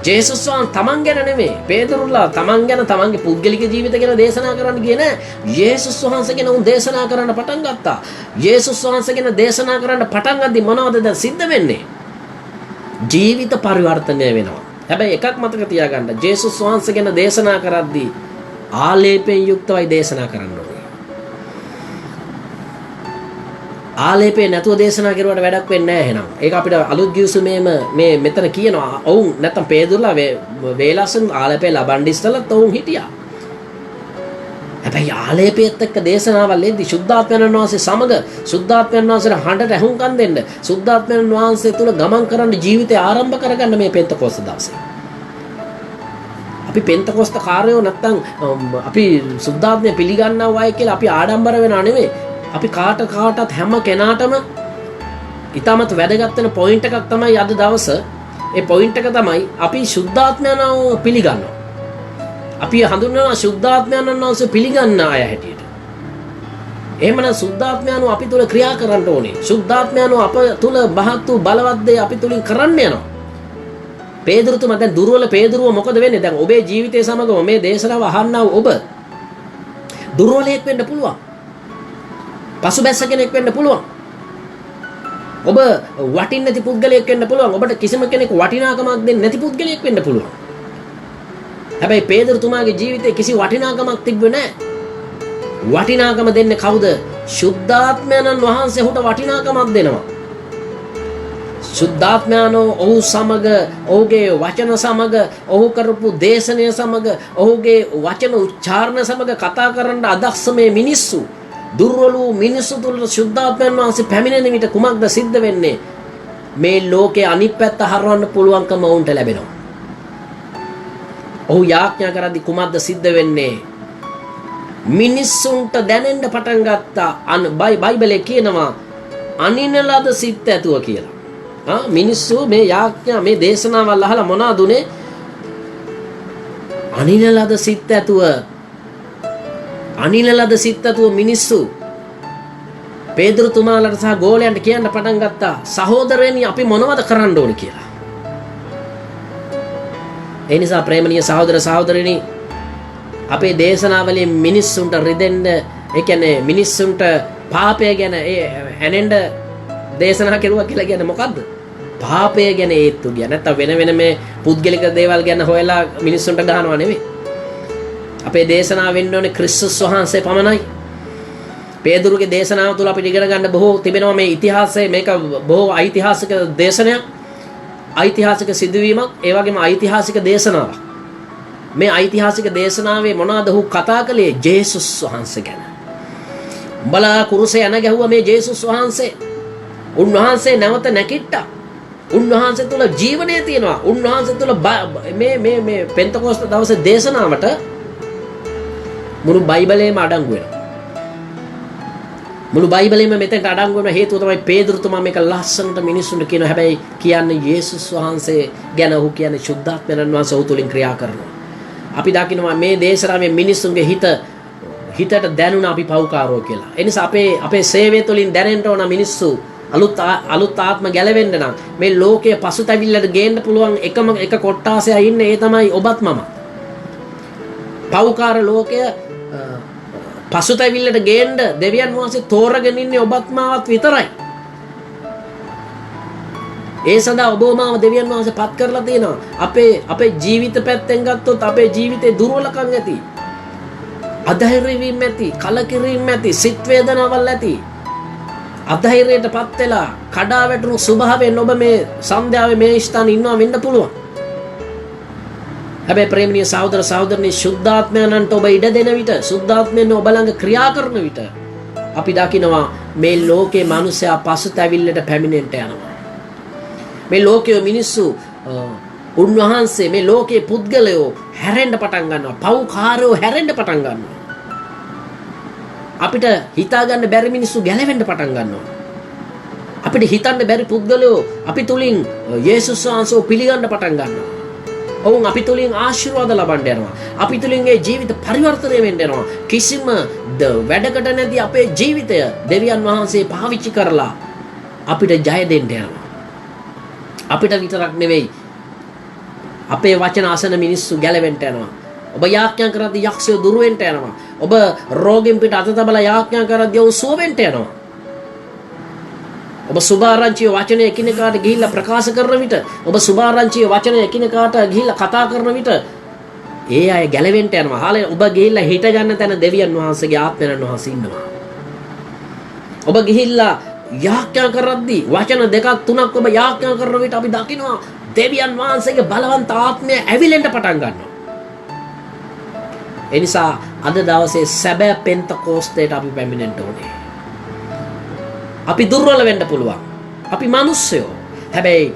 ජේසුස් වහන්සේ තමන් ගැන නෙමෙයි. පේදුරුලා තමන් ගැන, තමන්ගේ පුද්ගලික ජීවිත ගැන දේශනා කරන්න ගියේ නෑ. යේසුස් වහන්සේ ගැන උන් දේශනා කරන්න පටන් ගත්තා. යේසුස් වහන්සේ ගැන දේශනා කරන්න පටන් ගද්දී මොනවද දැන් සිද්ධ වෙන්නේ? ජීවිත පරිවර්තනය වෙනවා. හැබැයි එකක් මතක තියාගන්න. ජේසුස් වහන්සේ ගැන දේශනා කරද්දී ආලේපයෙන් යුක්තවයි දේශනා කරන්න ඕනේ. ආලේපේ නැතුව දේශනා කරුවට වැඩක් වෙන්නේ නැහැ එහෙනම්. ඒක අපිට අලුත් ගිවිසුමේම මේ මෙතන කියනවා. ඔවුන් නැත්තම් පේදුරුලා වේලසන් ආලේපේ ලබන්න ඉස්සෙල්ලත් ඔවුන් හිටියා. හැබැයි ආලේපයේත් එක්ක දේශනාවල් එද්දී සුද්ධාත්මයන් වහන්සේ සමග සුද්ධාත්මයන් වහන්සේට හඬට ඇහුම්කන් දෙන්න, සුද්ධාත්මයන් වහන්සේ තුල ගමන් කරන්න ජීවිතය ආරම්භ කරගන්න මේ පෙන්තකොස්ත දවසේ. අපි පෙන්තකොස්ත කාර්යෝ නැත්තම් අපි සුද්ධාත්මය පිළිගන්නවා වයි කියලා අපි ආඩම්බර වෙනා නෙවෙයි. අපි කාටත් හැම කෙනාටම ඊටමත් වැදගත් වෙන පොයින්ට් එකක් තමයි අද දවස. ඒ පොයින්ට් එක තමයි අපි සුද්ධාත්මයන්ව පිළිගන්නවා. අපි හඳුන්වනවා සුද්ධාත්මයන් වහන්සේ පිළිගන්න අය හැටියට. එහෙමනම් සුද්ධාත්මයන්ව අපි තුල ක්‍රියා කරන්න ඕනේ. සුද්ධාත්මයන්ව අප තුල බහත් වූ බලවත් දේ අපි තුලින් කරන්න යනවා. පේදුරුතුමා දැන් දුර්වල පේදුරුව මොකද වෙන්නේ? දැන් ඔබේ ජීවිතය සමගම මේ දේශනාව අහන්නා ඔබ දුර්වලයෙක් වෙන්න පුළුවන්. පසුබැස්ස කෙනෙක් වෙන්න පුළුවන්. ඔබ වටින්නේ නැති පුද්ගලයෙක් වෙන්න පුළුවන්. ඔබට කිසිම කෙනෙක් වටිනාකමක් දෙන්නේ නැති පුද්ගලයෙක් වෙන්න පුළුවන්. හැබැයි පේදුරුතුමාගේ ජීවිතේ කිසි වටිනාකමක් තිබ්බේ නැහැ. වටිනාකම දෙන්නේ කවුද? සුද්ධාත්මයන් වහන්සේ ඔහුට වටිනාකමක් දෙනවා. සුද්ධාත්මයන්ෝ ඔහු සමග, ඔහුගේ වචන සමග, ඔහු කරපු දේශනය සමග, ඔහුගේ වචන උච්චාරණ සමග කතා කරන්න අදක්ෂ මේ මිනිස්සු, දුර්වල වූ මිනිස්සු තුළ සුද්ධාත්මයන් වහන්සේ පැමිණෙන විට කුමක්ද සිද්ධ වෙන්නේ? මේ ලෝකේ අනිත් පැත්ත හරවන්න පුළුවන්කම වුන්ට ලැබෙනවා. ඔහු යාඥා කරද්දී කුමක්ද සිද්ධ වෙන්නේ? මිනිස්සුන්ට දැනෙන්න පටන් ගත්තා. බයිබලයේ කියනවා අනින ලද සිත් ඇතුව කියලා. මිනිස්සු මේ යාඥා මේ දේශනාවල් අහලා මොනවද උනේ? අනින ලද සිත් ඇතුව මිනිස්සු පේදුරුතුමාලට සහ ගෝලයන්ට කියන්න පටන් ගත්තා සහෝදරයනි අපි මොනවද කරන්න ඕනේ කියලා. ඒ නිසා ප්‍රේමණීය සහෝදර සහෝදරිනි අපේ දේශනාවලින් මිනිස්සුන්ට රිදෙන්න ඒ කියන්නේ මිනිස්සුන්ට පාපය ගැන ඇනෙන්න දේශනා කරුවා කියලා කියන්නේ මොකද්ද? පාපය ගැන ඒත්තු ගියා. නැත්තම් වෙන මේ පුද්ගලික දේවල් ගැන හොයලා මිනිස්සුන්ට ගහනවා නෙමෙයි. අපේ දේශනාව වෙන්න ඕනේ ක්‍රිස්තුස් වහන්සේ පමණයි. පේදුරුගේ දේශනාව තුළ අපිට ඉගෙන ගන්න බොහෝ තිබෙනවා මේ ඉතිහාසයේ මේක බොහෝ ඓතිහාසික දේශනයක්. ඓතිහාසික සිදුවීමක් ඒ වගේම ඓතිහාසික දේශනාවක්. මේ ඓතිහාසික දේශනාවේ මොනවාද ඔහු කතා කළේ? ජේසුස් වහන්සේ ගැන. උඹලා කුරුසේ යන ගැහුවා මේ ජේසුස් වහන්සේ. උන්වහන්සේ නැවත නැකිට්ටා. උන්වහන්සේ තුල ජීවනය තියෙනවා. උන්වහන්සේ තුල මේ පෙන්තකොස්ත දවසේ දේශනාවට මුළු බයිබලයේම අඩංගු වෙනවා. මුළු බයිබලෙම මෙතෙන්ට අඩංගු වෙන හේතුව තමයි පේදුරුතුමා මේක ලස්සනට මිනිස්සුන්ට කියනවා. හැබැයි කියන්නේ යේසුස් වහන්සේ ගැන ඔහු කියන්නේ ශුද්ධාත්මයන් වහන්සේ ඔහු තුලින් ක්‍රියා කරනවා. අපි දකිනවා මේ දේශනාවේ මිනිස්සුන්ගේ හිතට දැනුණා අපි පව්කාරෝ කියලා. ඒ නිසා අපේ සේවය තුලින් දැනෙන්න ඕන මිනිස්සු අලුත් ආත්ම ගැලවෙන්න නම් මේ ලෝකයේ පසුතැවිල්ලට ගේන්න පුළුවන් එකම එක කොට්ටාසයක් ඉන්නේ ඒ තමයි ඔබත් මම. පව්කාර ලෝකය පසුතැවිල්ලට ගේන්න දෙවියන් වහන්සේ තෝරගෙන ඉන්නේ ඔබත් මාවත් විතරයි. ඒ සඳහා ඔබ මාව දෙවියන් වහන්සේ පත් කරලා තියෙනවා. අපේ ජීවිත පැත්තෙන් ගත්තොත් අපේ ජීවිතේ දුර්වලකම් ඇති. අධෛර්ය වීම ඇති, කලකිරීම ඇති, සිත් වේදනාවල් ඇති. අධෛර්යයටපත් වෙලා කඩා වැටුණු ස්වභාවයෙන් ඔබ මේ සන්ධ්‍යාවේ මේ ස්ථානේ ඉන්නවා වෙන්න පුළුවන්. හැබැයි ප්‍රේමණීය සහෝදර සහෝදරනි සුද්ධාත්මයන්ට ඔබ ඉඩ දෙන විට සුද්ධාත්මයන් ඔබ ළඟ ක්‍රියා කරන විට අපි දකිනවා මේ ලෝකේ මිනිස්සයා පසුතැවිල්ලට පැමිණෙන්න යනවා. මේ ලෝකයේ මිනිස්සු උන්වහන්සේ මේ ලෝකයේ පුද්ගලයෝ හැරෙන්න පටන් ගන්නවා. පව්කාරයෝ හැරෙන්න පටන් ගන්නවා. අපිට හිතා ගන්න බැරි මිනිස්සු ගැලවෙන්න පටන් ගන්නවා. අපිට හිතන්න බැරි පුද්ගලයෝ අපි තුලින් යේසුස් වහන්සේව පිළිගන්න පටන් ගන්නවා. ඔවුන් අපි තුලින් ආශිර්වාද ලබන්න යනවා. අපි තුලින් ඒ ජීවිත පරිවර්තනය වෙන්න යනවා. කිසිම වැඩකට නැති අපේ ජීවිතය දෙවියන් වහන්සේ පාවිච්චි කරලා අපිට ජය දෙන්න යනවා. අපිට විතරක් නෙවෙයි අපේ වචන අසන මිනිස්සු ගැලවෙන්න යනවා. ඔබ යාඥා කරද්දී යක්ෂයෝ දුර වෙන්න යනවා. ඔබ රෝගෙන් පිට අත තබලා යාඥා කරද්දී ඔව් සුව වෙන්න යනවා. ඔබ සුභාරංචිය වචනය එකිනෙකාට ගිහිල්ලා ප්‍රකාශ කරන විට ඔබ සුභාරංචිය වචනය එකිනෙකාට ගිහිල්ලා කතා කරන විට ඒ අය ගැලවෙන්න යනවා. හාලේ ඔබ ගිහිල්ලා හිට ගන්න තැන දෙවියන් වහන්සේගේ ආත්මයන් වහන්සේ ඉන්නවා. ඔබ ගිහිල්ලා යාඥා කරද්දී වචන දෙකක් තුනක් ඔබ යාඥා කරන විට අපි දකිනවා දෙවියන් වහන්සේගේ බලවන්ත ආත්මය ඇවිලෙන්න පටන් ගන්නවා. ඒ නිසා අද දවසේ සැබෑ පෙන්තකෝස්තේට අපි පැමිණෙන්න ඕනේ. අපි දුර්වල වෙන්න පුළුවන්. අපි මිනිස්සයෝ. හැබැයි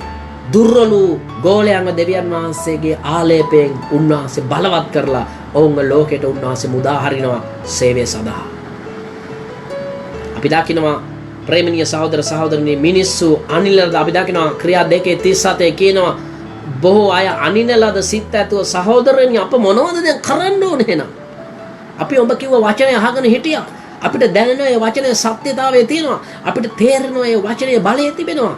දුර්වලු ගෝලයන්ව දෙවියන් වහන්සේගේ ආලේපයෙන් උන්වහන්සේ බලවත් කරලා ඔවුන්ව ලෝකයට උන්වහන්සේ මුදා හරිනවා සේවය සඳහා. අපි දකිනවා ප්‍රේමණීය සහෝදර සහෝදරනි මිනිස්සු අනිලද අපි දකිනවා ක්‍රියා 2:37 කියනවා බොහෝ අය අනිනලද සිත් ඇතුව සහෝදරයනි අප මොනවද දැන් කරන්න ඕනේ එහෙනම්? අපි ඔබ කිව්ව වචනය අහගෙන හිටියා. අපිට දැනෙනවා මේ වචනේ සත්‍යතාවය තියෙනවා. අපිට තේරෙනවා මේ වචනේ බලය තිබෙනවා.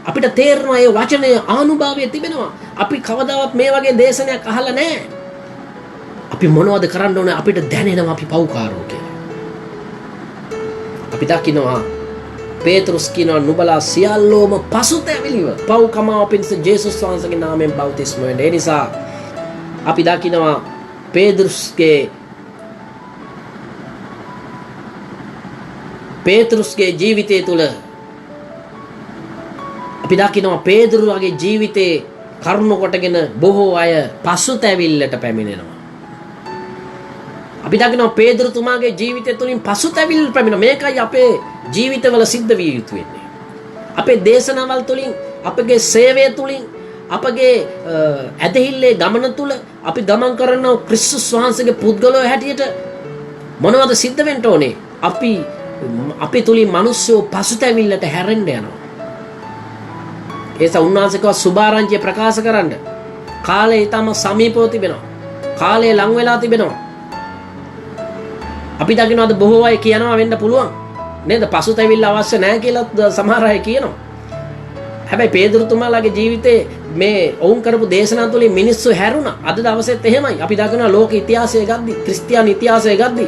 අපිට තේරෙනවා මේ වචනේ ආනුභාවය තිබෙනවා. අපි කවදාවත් මේ වගේ දේශනයක් අහලා නැහැ. අපි මොනවද කරන්න ඕනේ? අපිට දැනෙනවා අපි පව්කාරෝ කියලා. අපි දකිනවා පේතෘස් කියනවා නුඹලා සියල්ලෝම පසුතැවිලිව පව් කමාව පිණිස ජේසුස් වහන්සේගේ නාමයෙන් බෞතිස්ම වෙන්න. ඒ නිසා අපි දකිනවා පේතෘස්ගේ ජීවිතය තුළ අපි දකිනවා පේදුරුගේ ජීවිතේ කරුණ කොටගෙන බොහෝ අය පසුතැවිල්ලට පැමිණෙනවා. අපි දකිනවා පේදුරුතුමාගේ ජීවිතය තුළින් පසුතැවිල්ල පැමිණෙනවා. මේකයි අපේ ජීවිතවල සිද්ධ විය යුතු වෙන්නේ. අපේ දේශනාවල් තුළින්, අපගේ සේවය තුළින්, අපගේ ඇදහිල්ලේ ගමන තුළ අපි ගමන් කරන ක්‍රිස්තුස් වහන්සේගේ පුද්ගලයෝ හැටියට මොනවද සිද්ධ වෙන්න ඕනේ? අපි අපි තුලින් මිනිස්සු පසුතැවිල්ලට හැරෙන්න යනවා. ඒස උන්වහන්සේකව සුභාරංචිය ප්‍රකාශ කරන්න කාලය ඊටම සමීපව තිබෙනවා. කාලය ලං වෙලා තිබෙනවා. අපි දකින්නවාද බොහෝ අය කියනවා වෙන්න පුළුවන් නේද? පසුතැවිල්ල අවශ්‍ය නැහැ කියලා සමහර අය කියනවා. හැබැයි පේදුරුතුමාලාගේ ජීවිතේ මේ ඔවුන් කරපු දේශනා තුලින් මිනිස්සු හැරුණා. අද දවසෙත් එහෙමයි. අපි දකිනවා ලෝක ඉතිහාසය ගද්දි, ක්‍රිස්තියානි ඉතිහාසය ගද්දි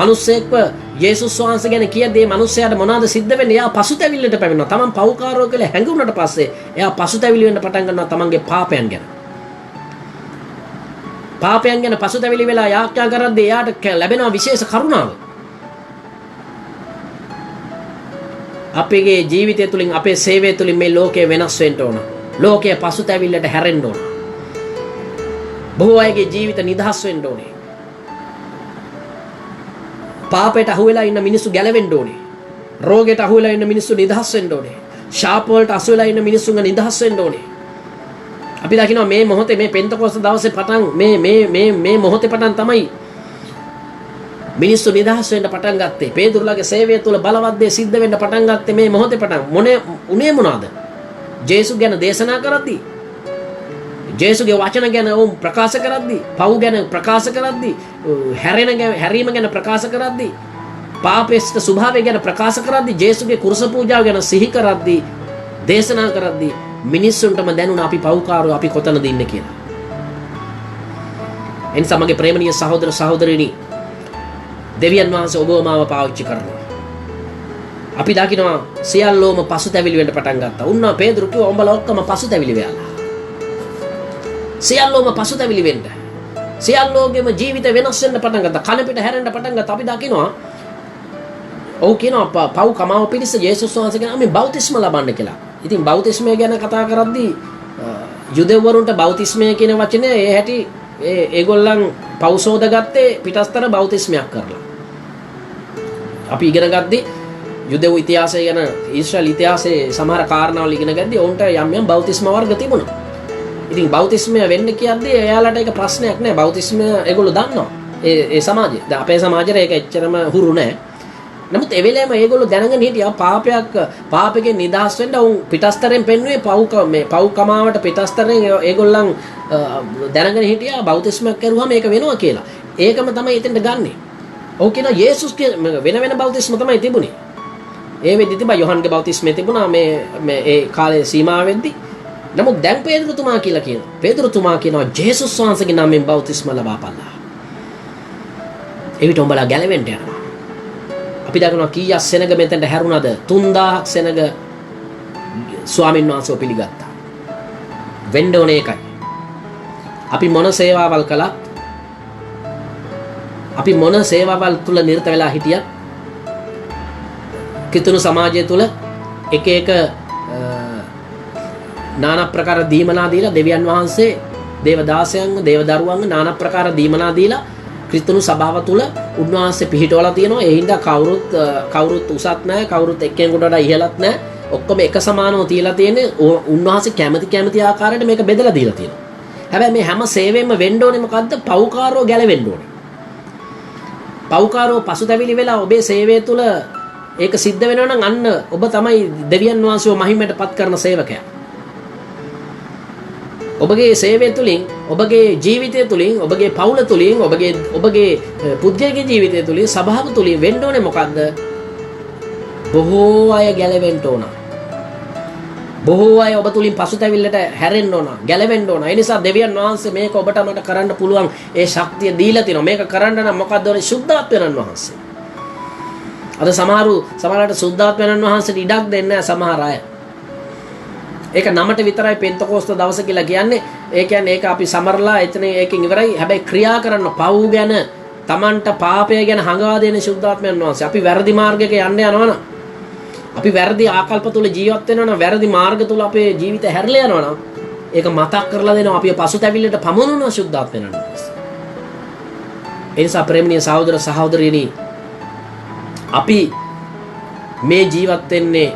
මිනිස්සෙක්ව යේසුස් වහන්සේ ගැන කියද්දී මිනිස්සයාට මොනවද සිද්ධ වෙන්නේ? එයා පසුතැවිල්ලට පැමිණෙනවා. තමන් පව්කාරෝ කියලා හැඟුණාට පස්සේ එයා පසුතැවිලි වෙන්න පටන් ගන්නවා තමන්ගේ පාපයන් ගැන. පාපයන් ගැන පසුතැවිලි වෙලා යාඥා කරද්දී එයාට ලැබෙනවා විශේෂ කරුණාව. අපේ ජීවිතය තුළින් අපේ සේවය තුළින් මේ ලෝකය වෙනස් වෙන්න ඕන. ලෝකය පසුතැවිල්ලට හැරෙන්න ඕන. බොහෝ අයගේ ජීවිත නිදහස් වෙන්න ඕනේ. පාපයට අහු වෙලා ඉන්න මිනිස්සු ගැලවෙන්න ඕනේ. රෝගයට අහු වෙලා ඉන්න මිනිස්සු නිදහස් වෙන්න ඕනේ. ශාප වලට අසු වෙලා ඉන්න මිනිස්සුන්ගේ නිදහස් වෙන්න ඕනේ. අපි දකිනවා මේ මොහොතේ මේ පෙන්තකොස්ත දවසේ පටන් මේ මොහොතේ පටන් තමයි මිනිස්සු නිදහස් වෙන්න පටන් ගත්තේ. පේදුරුලාගේ සේවය තුළ බලවත් දේ සිද්ධ වෙන්න පටන් ගත්තේ මේ මොහොතේ පටන්. උනේ මොනවාද? ජේසුස් ගැන දේශනා කරද්දී, ජේසුගේ වචන ගැන වුන් ප්‍රකාශ කරද්දී, පව් ගැන ප්‍රකාශ කරද්දී, හැරීම ගැන ප්‍රකාශ කරද්දී, පාපේස්ත ස්වභාවය ගැන ප්‍රකාශ කරද්දී, ජේසුගේ කුරුස පූජාව ගැන සිහි කරද්දී, දේශනා කරද්දී මිනිස්සුන්ටම දැනුණා අපි පව්කාරයෝ, අපි කොතනද ඉන්නේ කියලා. එනිසා මගේ ප්‍රේමණීය සහෝදර සහෝදරිනි, දෙවියන් වහන්සේ ඔබව මාව පාවිච්චි කරනවා. අපි දකිනවා සියල්ලෝම පසුතැවිලි වෙන්න පටන් ගත්තා. උන්නා පේදුරු කිව්වා උඹලා ඔක්කොම පසුතැවිලි වෙලා. සියල්ලෝම පසුතැවිලි වෙන්න. සියල්ලෝගේම ජීවිත වෙනස් වෙන්න පටන් ගත්තා. කන පිට හැරෙන්න පටන් ගත්තා. අපි දකිනවා ඔව් කියනවා පව් කමාව පිණිස යේසුස් වහන්සේ කියන මේ බෞතිස්ම ලබන්න කියලා. ඉතින් බෞතිස්මය ගැන කතා කරද්දී යුදෙව්වරුන්ට බෞතිස්මය කියන වචනේ ඒ හැටි ඒගොල්ලන් පෞසෝද ගත්තේ පිටස්තර බෞතිස්මයක් කරලා. අපි ඉගෙන ගද්දී යුදෙව් ඉතිහාසය ගැන ඊශ්‍රායල් ඉතිහාසයේ සමහර කාරණාවල් ඉගෙන ගද්දී ඔවුන්ට යම් බෞතිස්ම වර්ග තිබුණා. ඉතින් බෞතිස්මය වෙන්න කියද්දී එයාලට ඒක ප්‍රශ්නයක් නෑ. බෞතිස්මය ඒගොල්ලෝ දන්නවා. ඒ සමාජය. දැන් අපේ සමාජයේ ඒක එච්චරම හුරු නෑ. නමුත් ඒ වෙලේම ඒගොල්ලෝ දැනගෙන හිටියා පාපයෙන් නිදහස් වෙන්න උන් පිටස්තරෙන් පෙන්වුවේ පව් කමාවට පිටස්තරෙන් ඒගොල්ලන් දැනගෙන හිටියා බෞතිස්මයක් කරුවාම ඒක වෙනවා කියලා. ඒකම තමයි එතෙන්ට ගන්නෙ. ඔව් කියනවා යේසුස් වෙන බෞතිස්ම තමයි තිබුණේ. ඒ වෙද්දි තිබා යොහන්ගේ බෞතිස්මය තිබුණා මේ ඒ කාලේ සීමා වෙද්දි. නමුත් දැන් පේදුරුතුමා කියලා කියනවා. පේදුරුතුමා කියනවා ජේසුස් වහන්සේගේ නමෙන් බෞතිස්ම ලබාපල්ලා. එවිට උඹලා ගැලවෙන්න යනවා. අපි දකිනවා කීයක් සෙනග මෙතෙන්ට හැරුණාද? 3000ක් සෙනග ස්වාමීන් වහන්සේව පිළිගත්තා. වෙන්න ඕනේ ඒකයි. අපි මොන සේවාවල් කළත්, අපි මොන සේවාවල් තුල නිරත වෙලා හිටියත්, කිතුණු සමාජය තුල එක নানা ප්‍රකාර දීමනා දීලා දෙවියන් වහන්සේ දේවදාසයන්ව දේවදරුවන්ව নানা ප්‍රකාර දීමනා දීලා ක්‍රිස්තුණු සභාව තුළ උන්වහන්සේ පිහිටවලා තියෙනවා. ඒ හින්දා කවුරුත් උසත් නැහැ, කවුරුත් එක්කෙනෙකුට වඩා ඉහළත් නැහැ. ඔක්කොම එක සමානව තියලා තියෙන්නේ. උන්වහන්සේ කැමති ආකාරයට මේක බෙදලා දීලා තියෙනවා. හැබැයි මේ හැම සේවයෙන්ම වෙන්න ඕනේ මොකද්ද? පව්කාරෝ ගැලවෙන්න ඕනේ. පව්කාරෝ පසුතැවිලි වෙලා ඔබේ සේවය තුළ ඒක සිද්ධ වෙනවා නම් අන්න ඔබ තමයි දෙවියන් වහන්සේව මහිමයටපත් කරන සේවකයා. ඔබගේ සේවය තුළින්, ඔබගේ ජීවිතය තුළින්, ඔබගේ පවුල තුළින්, ඔබගේ පුද්ගලික ජීවිතය තුළින්, සභාව තුළින් වෙන්න ඕනේ මොකද්ද? බොහෝ අය ගැලවෙන්න ඕන. බොහෝ අය ඔබ තුළින් පසුතැවිල්ලට හැරෙන්න ඕන, ගැලවෙන්න ඕන. ඒ නිසා දෙවියන් වහන්සේ මේක ඔබට මට කරන්න පුළුවන් ඒ ශක්තිය දීලා තිනවා. මේක කරන්න නම් මොකද්ද ඕනේ? සුද්ධාත්මයන් වහන්සේ. අද සමහරවිට සුද්ධාත්මයන් වහන්සේට ඉඩක් දෙන්නේ නැහැ සමහර අය. ඒක නමට විතරයි පෙන්තකොස්ත දවස කියලා කියන්නේ. ඒ කියන්නේ ඒක අපි සමරලා එතන ඒකෙන් ඉවරයි. හැබැයි ක්‍රියා කරන්න පව් ගැන, Tamanට පාපය ගැන හංගවා දෙන සුද්ධාත්මයන් වහන්සේ. අපි වැරදි මාර්ගයක යන්න යනවනම්, අපි වැරදි ආකල්ප තුල ජීවත් වෙනවනම්, වැරදි මාර්ග තුල අපේ ජීවිතය හැරලා යනවනම්, ඒක මතක් කරලා දෙනවා. අපි පසුතැවිල්ලට පමුණුන සුද්ධාත්මයන් වහන්සේ. ඒ නිසා ප්‍රේමණීය සහෝදර සහෝදරියනි, අපි මේ ජීවත් වෙන්නේ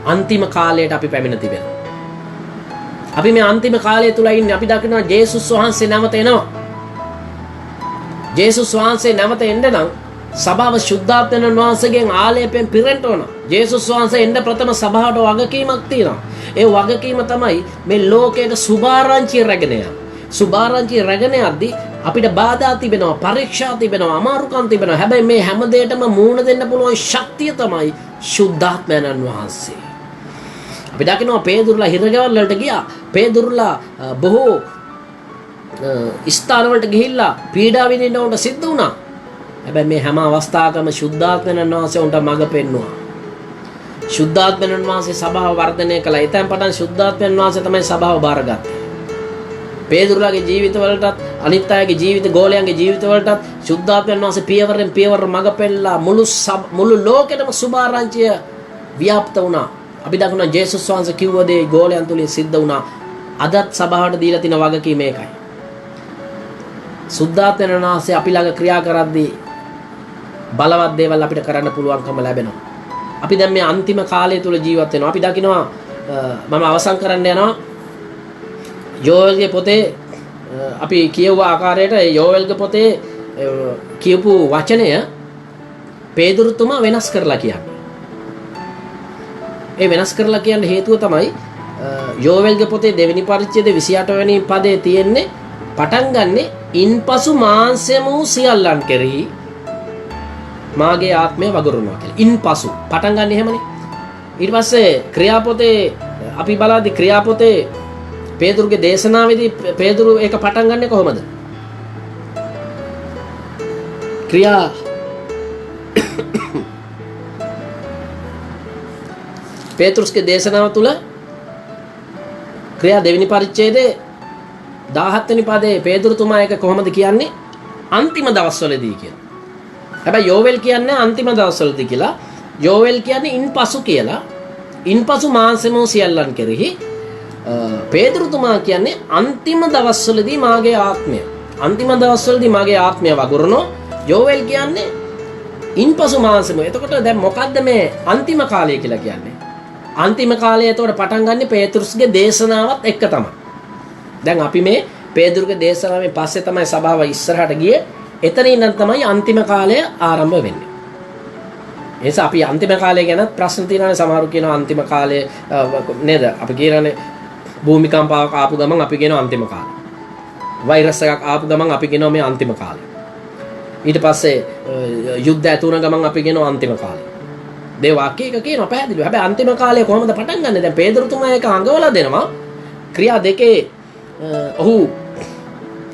අන්තිම කාලයට අපි පැමිණ තිබෙනවා. අපි මේ අන්තිම කාලය තුල ඉන්නේ. අපි දකිනවා ජේසුස් වහන්සේ නැවත එනවා. ජේසුස් වහන්සේ නැවත එන්න නම් සභාව ශුද්ධාත්මයන් වහන්සේගෙන් ආලේපයෙන් පිරෙන්න ඕන. ජේසුස් වහන්සේ එන්න ප්‍රථම සභාවට වගකීමක් තියෙනවා. ඒ වගකීම තමයි මේ ලෝකයට සුභාරංචිය රැගෙන යන්න. සුභාරංචිය රැගෙන යද්දී අපිට බාධා තිබෙනවා, පරීක්ෂා තිබෙනවා, අමාරුකම් තිබෙනවා. හැබැයි මේ හැම දෙයකටම මූණ දෙන්න පුළුවන් ශක්තිය තමයි ශුද්ධාත්මයන් වහන්සේ. අපි දකිනවා පේදුරුලා හිරගෙවල් වලට ගියා. පේදුරුලා බොහෝ ස්ථාන වලට ගිහිල්ලා පීඩා විඳින්න උන්ට සිද්ධ වුණා. හැබැයි මේ හැම අවස්ථාවකම ශුද්ධාත්මයන් වහන්සේ උන්ට මඟ පෙන්නුවා. ශුද්ධාත්මයන් වහන්සේ සභාව වර්ධනය කළා. එතෙන් පටන් ශුද්ධාත්මයන් වහන්සේ තමයි සභාව බාරගත්තේ. පේදුරුලාගේ ජීවිතවලටත් අනිත් අයගේ ජීවිත ගෝලයන්ගේ ජීවිතවලටත් ශුද්ධාත්මයන් වහන්සේ පියවරෙන් පියවර මඟ පෙන්නලා මුළු ලෝකෙටම සුභාරංචිය ව්‍යාප්ත වුණා. අපි දකිනවා ජේසුස් වහන්සේ කිව්ව දේ ගෝලයන් තුලින් සිද්ධ වුණා. අදත් සභාවට දීලා තියෙන වගකීම ඒකයි. සුද්ධාත්මයන් වහන්සේ අපි ළඟ ක්‍රියා කරද්දී බලවත් දේවල් අපිට කරන්න පුළුවන්කම ලැබෙනවා. අපි දැන් මේ අන්තිම කාලය තුල ජීවත් වෙනවා. අපි දකිනවා මම අවසන් කරන්න යනවා යෝවෙල්ගේ පොතේ අපි කියව ආකාරයට යෝවෙල්ගේ පොතේ කියපු වචනය පේදුරුතුමා වෙනස් කරලා කියන්නේ. ඒ වෙනස් කරලා කියන්න හේතුව තමයි යෝවෙල්ගේ පොතේ දෙවෙනි පරිච්ඡේදයේ 28 වෙනි පදයේ තියෙන්නේ පටන් ගන්නෙ ඉන්පසු මාංශයම වූ සියල්ලන් කෙරෙහි මාගේ ආත්මය වගුරුනවා කියලා. ඉන්පසු පටන් ගන්න එහෙමනේ. ඊට පස්සේ ක්‍රියාපොතේ අපි බලද්දි ක්‍රියාපොතේ පේදුරුගේ දේශනාවේදී පේදුරු ඒක පටන් ගන්නෙ කොහොමද? පේතෘස්ගේ දේශනාව තුළ ක්‍රියා දෙවෙනි පරිච්ඡේදයේ 17 වෙනි පදයේ පේදුරුතුමා ඒක කොහොමද කියන්නේ? අන්තිම දවස්වලදී කියලා. හැබැයි යෝවෙල් කියන්නේ අන්තිම දවස්වලදී කියලා. යෝවෙල් කියන්නේ ඉන්පසු කියලා. ඉන්පසු මාංශම සියල්ලන් කෙරෙහි පේදුරුතුමා කියන්නේ අන්තිම දවස්වලදී මාගේ ආත්මය. අන්තිම දවස්වලදී මාගේ ආත්මය වගුරුනෝ. යෝවෙල් කියන්නේ ඉන්පසු මාංශම. එතකොට දැන් මොකද්ද මේ අන්තිම කාලය කියලා කියන්නේ? අන්තිම කාලය එතකොට පටන් ගන්න පේතෘස්ගේ දේශනාවත් එක්ක තමයි. දැන් අපි මේ පේදුරුගේ දේශනාවෙන් පස්සේ තමයි සභාව ඉස්සරහට ගියේ. එතන ඉඳන් තමයි අන්තිම කාලය ආරම්භ වෙන්නේ. ඒ නිසා අපි අන්තිම කාලය ගැන ප්‍රශ්න තියෙනවානේ. සමහරු කියනවා අන්තිම කාලය නේද? අපි කියනනේ භූමිකම්පාවක් ආපු ගමන් අපි කියනවා අන්තිම කාලය. වෛරස් එකක් ආපු ගමන් අපි කියනවා මේ අන්තිම කාලය. ඊට පස්සේ යුද්ධ ඇති වුණ ගමන් අපි කියනවා අන්තිම කාලය. මේ වාක්‍ය එක කියනවා පැහැදිලිව. හැබැයි අන්තිම කාලය කොහොමද පටන් ගන්නෙ? දැන් පේදුරුතුමා එක අඟවලා දෙනවා. ක්‍රියා දෙකේ ඔහු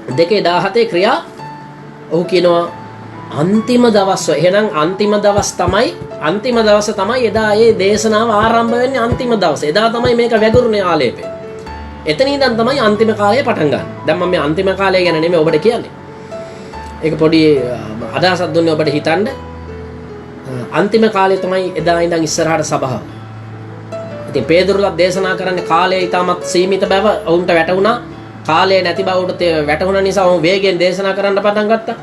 2:17 ක්‍රියා ඔහු කියනවා අන්තිම දවස්. එහෙනම් අන්තිම දවස් තමයි එදා ඒ දේශනාව ආරම්භ වෙන්නේ අන්තිම දවසේ. එදා තමයි මේක වැගුරුනේ ආලේපේ. එතන ඉඳන් තමයි අන්තිම කාලය පටන් ගන්න. දැන් මම මේ අන්තිම කාලය ගැන නෙමෙයි ඔබට කියන්නේ. ඒක පොඩි අදහසක් දුන්නේ ඔබට හිතන්න. අන්තිම කාලය තමයි එදා ඉඳන් ඉස්සරහට සභාව. ඉතින් පේදුරුලා දේශනා කරන්නේ කාලය ඊටමත් සීමිත බව ඔවුන්ට වැටහුණා. කාලය නැති බවට වැටහුණ නිසා ඔවුන් වේගෙන් දේශනා කරන්න පටන් ගත්තා.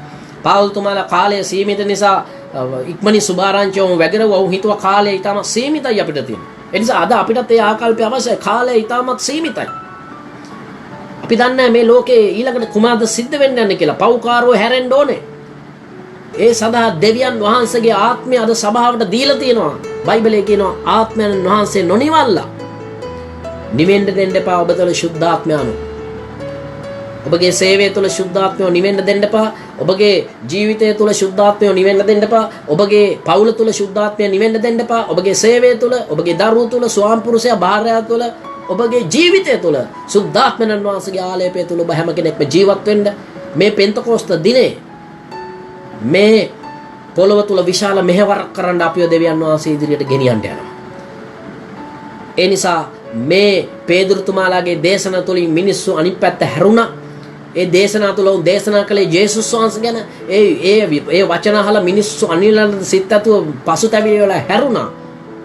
පාවුල්තුමාලා කාලය සීමිත නිසා ඉක්මනින් සුභාරංචිය ඔවුන් වැගිරුවා. ඔවුන් හිතුවා කාලය ඊටමත් සීමිතයි අපිට තියෙන. ඒ නිසා අද අපිටත් ඒ ආකල්පය අවශ්‍යයි. කාලය ඊටමත් සීමිතයි. අපි දන්නේ මේ ලෝකේ ඊළඟට කුමාරද සිද්ධ වෙන්න යන්නේ කියලා. පව්කාරෝ හැරෙන්න ඕනේ. ඒ සඳහා දෙවියන් වහන්සේගේ ආත්මය අද සභාවට දීලා තියෙනවා. බයිබලයේ කියනවා ආත්මයන් වහන්සේ නොනිවල්ලා නිවෙන්න දෙන්න එපා. ඔබ තුළ ශුද්ධාත්මය අනුව ඔබගේ සේවය තුළ ශුද්ධාත්මය නිවෙන්න දෙන්න එපා. ඔබගේ ජීවිතය තුළ ශුද්ධාත්මය නිවෙන්න දෙන්න එපා. ඔබගේ පවුල තුළ ශුද්ධාත්මය නිවෙන්න දෙන්න එපා. ඔබගේ සේවය තුළ, ඔබගේ දරුවෝ තුළ, ස්වාම පුරුෂයා භාර්යාව තුළ, ඔබගේ ජීවිතය තුළ ශුද්ධාත්මයන් වහන්සේගේ ආලේපය තුළ ඔබ හැම කෙනෙක්ම ජීවත් වෙන්න. මේ පෙන්තකෝස්ත දිනේ මේ පොළොව තුල විශාල මෙහෙවරක් කරන්න අපිව දෙවියන් වහන්සේ ඉදිරියට ගෙනියන්න යනවා. ඒ නිසා මේ පේදුරුතුමාලාගේ දේශනා තුලින් මිනිස්සු අනිත් පැත්ත හැරුණා. ඒ දේශනා තුල උන් දේශනා කළේ ජේසුස් වහන්සේ ගැන. ඒ වචන අහලා මිනිස්සු අනිලන සිත් ඇතුව පසුතැවිලි වල හැරුණා.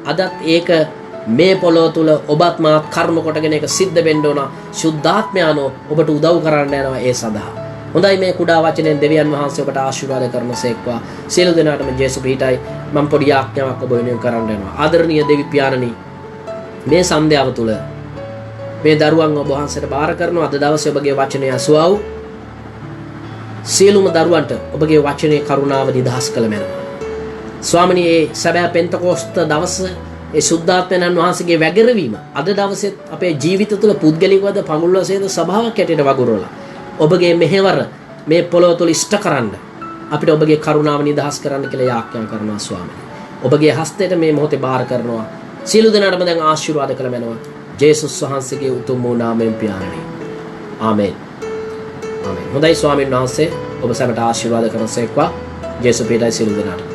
අදත් ඒක මේ පොළොව තුල ඔබත් මාත් කර්ම කොටගෙන ඒක සිද්ධ වෙන්න ඕන. ශුද්ධාත්මයano ඔබට උදව් කරන්න යනවා ඒ සඳහා. හොඳයි මේ කුඩා වචනෙන් දෙවියන් වහන්සේ ඔබට ආශිර්වාද කරනසේක්වා. සියලු දෙනාටම ජේසු පිහිටයි. මම පොඩි ආඥාවක් ඔබ වෙනුවෙන් කරන්න යනවා. ආදරණීය දෙවි පියාණනි, මේ සන්ධ්‍යාව තුල මේ දරුවන් ඔබ වහන්සේට බාර කරනවා. අද දවසේ ඔබගේ වචනය අසුවා වූ සියලුම දරුවන්ට ඔබගේ වචනේ කරුණාව නිදහස් කළ මැනව. ස්වාමිනී ඒ සැබෑ පෙන්තකොස්ත දවස ඒ සුද්ධාත්මයන් වහන්සේගේ වැගිරවීම අද දවසේ අපේ ජීවිත තුළ පුද්ගලිකවද පඟුල්වසේද සභාවක් ඇටියට වගුරුවලා ඔබගේ මෙහෙවර මේ පොළොව තුළ ඉෂ්ට කරන්න අපිට ඔබගේ කරුණාව නිදහස් කරන්න කියලා යාඥා කරනවා ස්වාමීනි. ඔබගේ හස්තයට මේ මොහොතේ බාර කරනවා. සියලු දෙනාටම දැන් ආශිර්වාද කළ මැනව. ජේසුස් වහන්සේගේ උතුම් වූ නාමයෙන් පියාණනි. ආමේන්. ආමේන්. හොඳයි ස්වාමීන් වහන්සේ ඔබ සැමට ආශිර්වාද කරනසේක්වා. ජේසුස් පිටයි සියලු දෙනාට.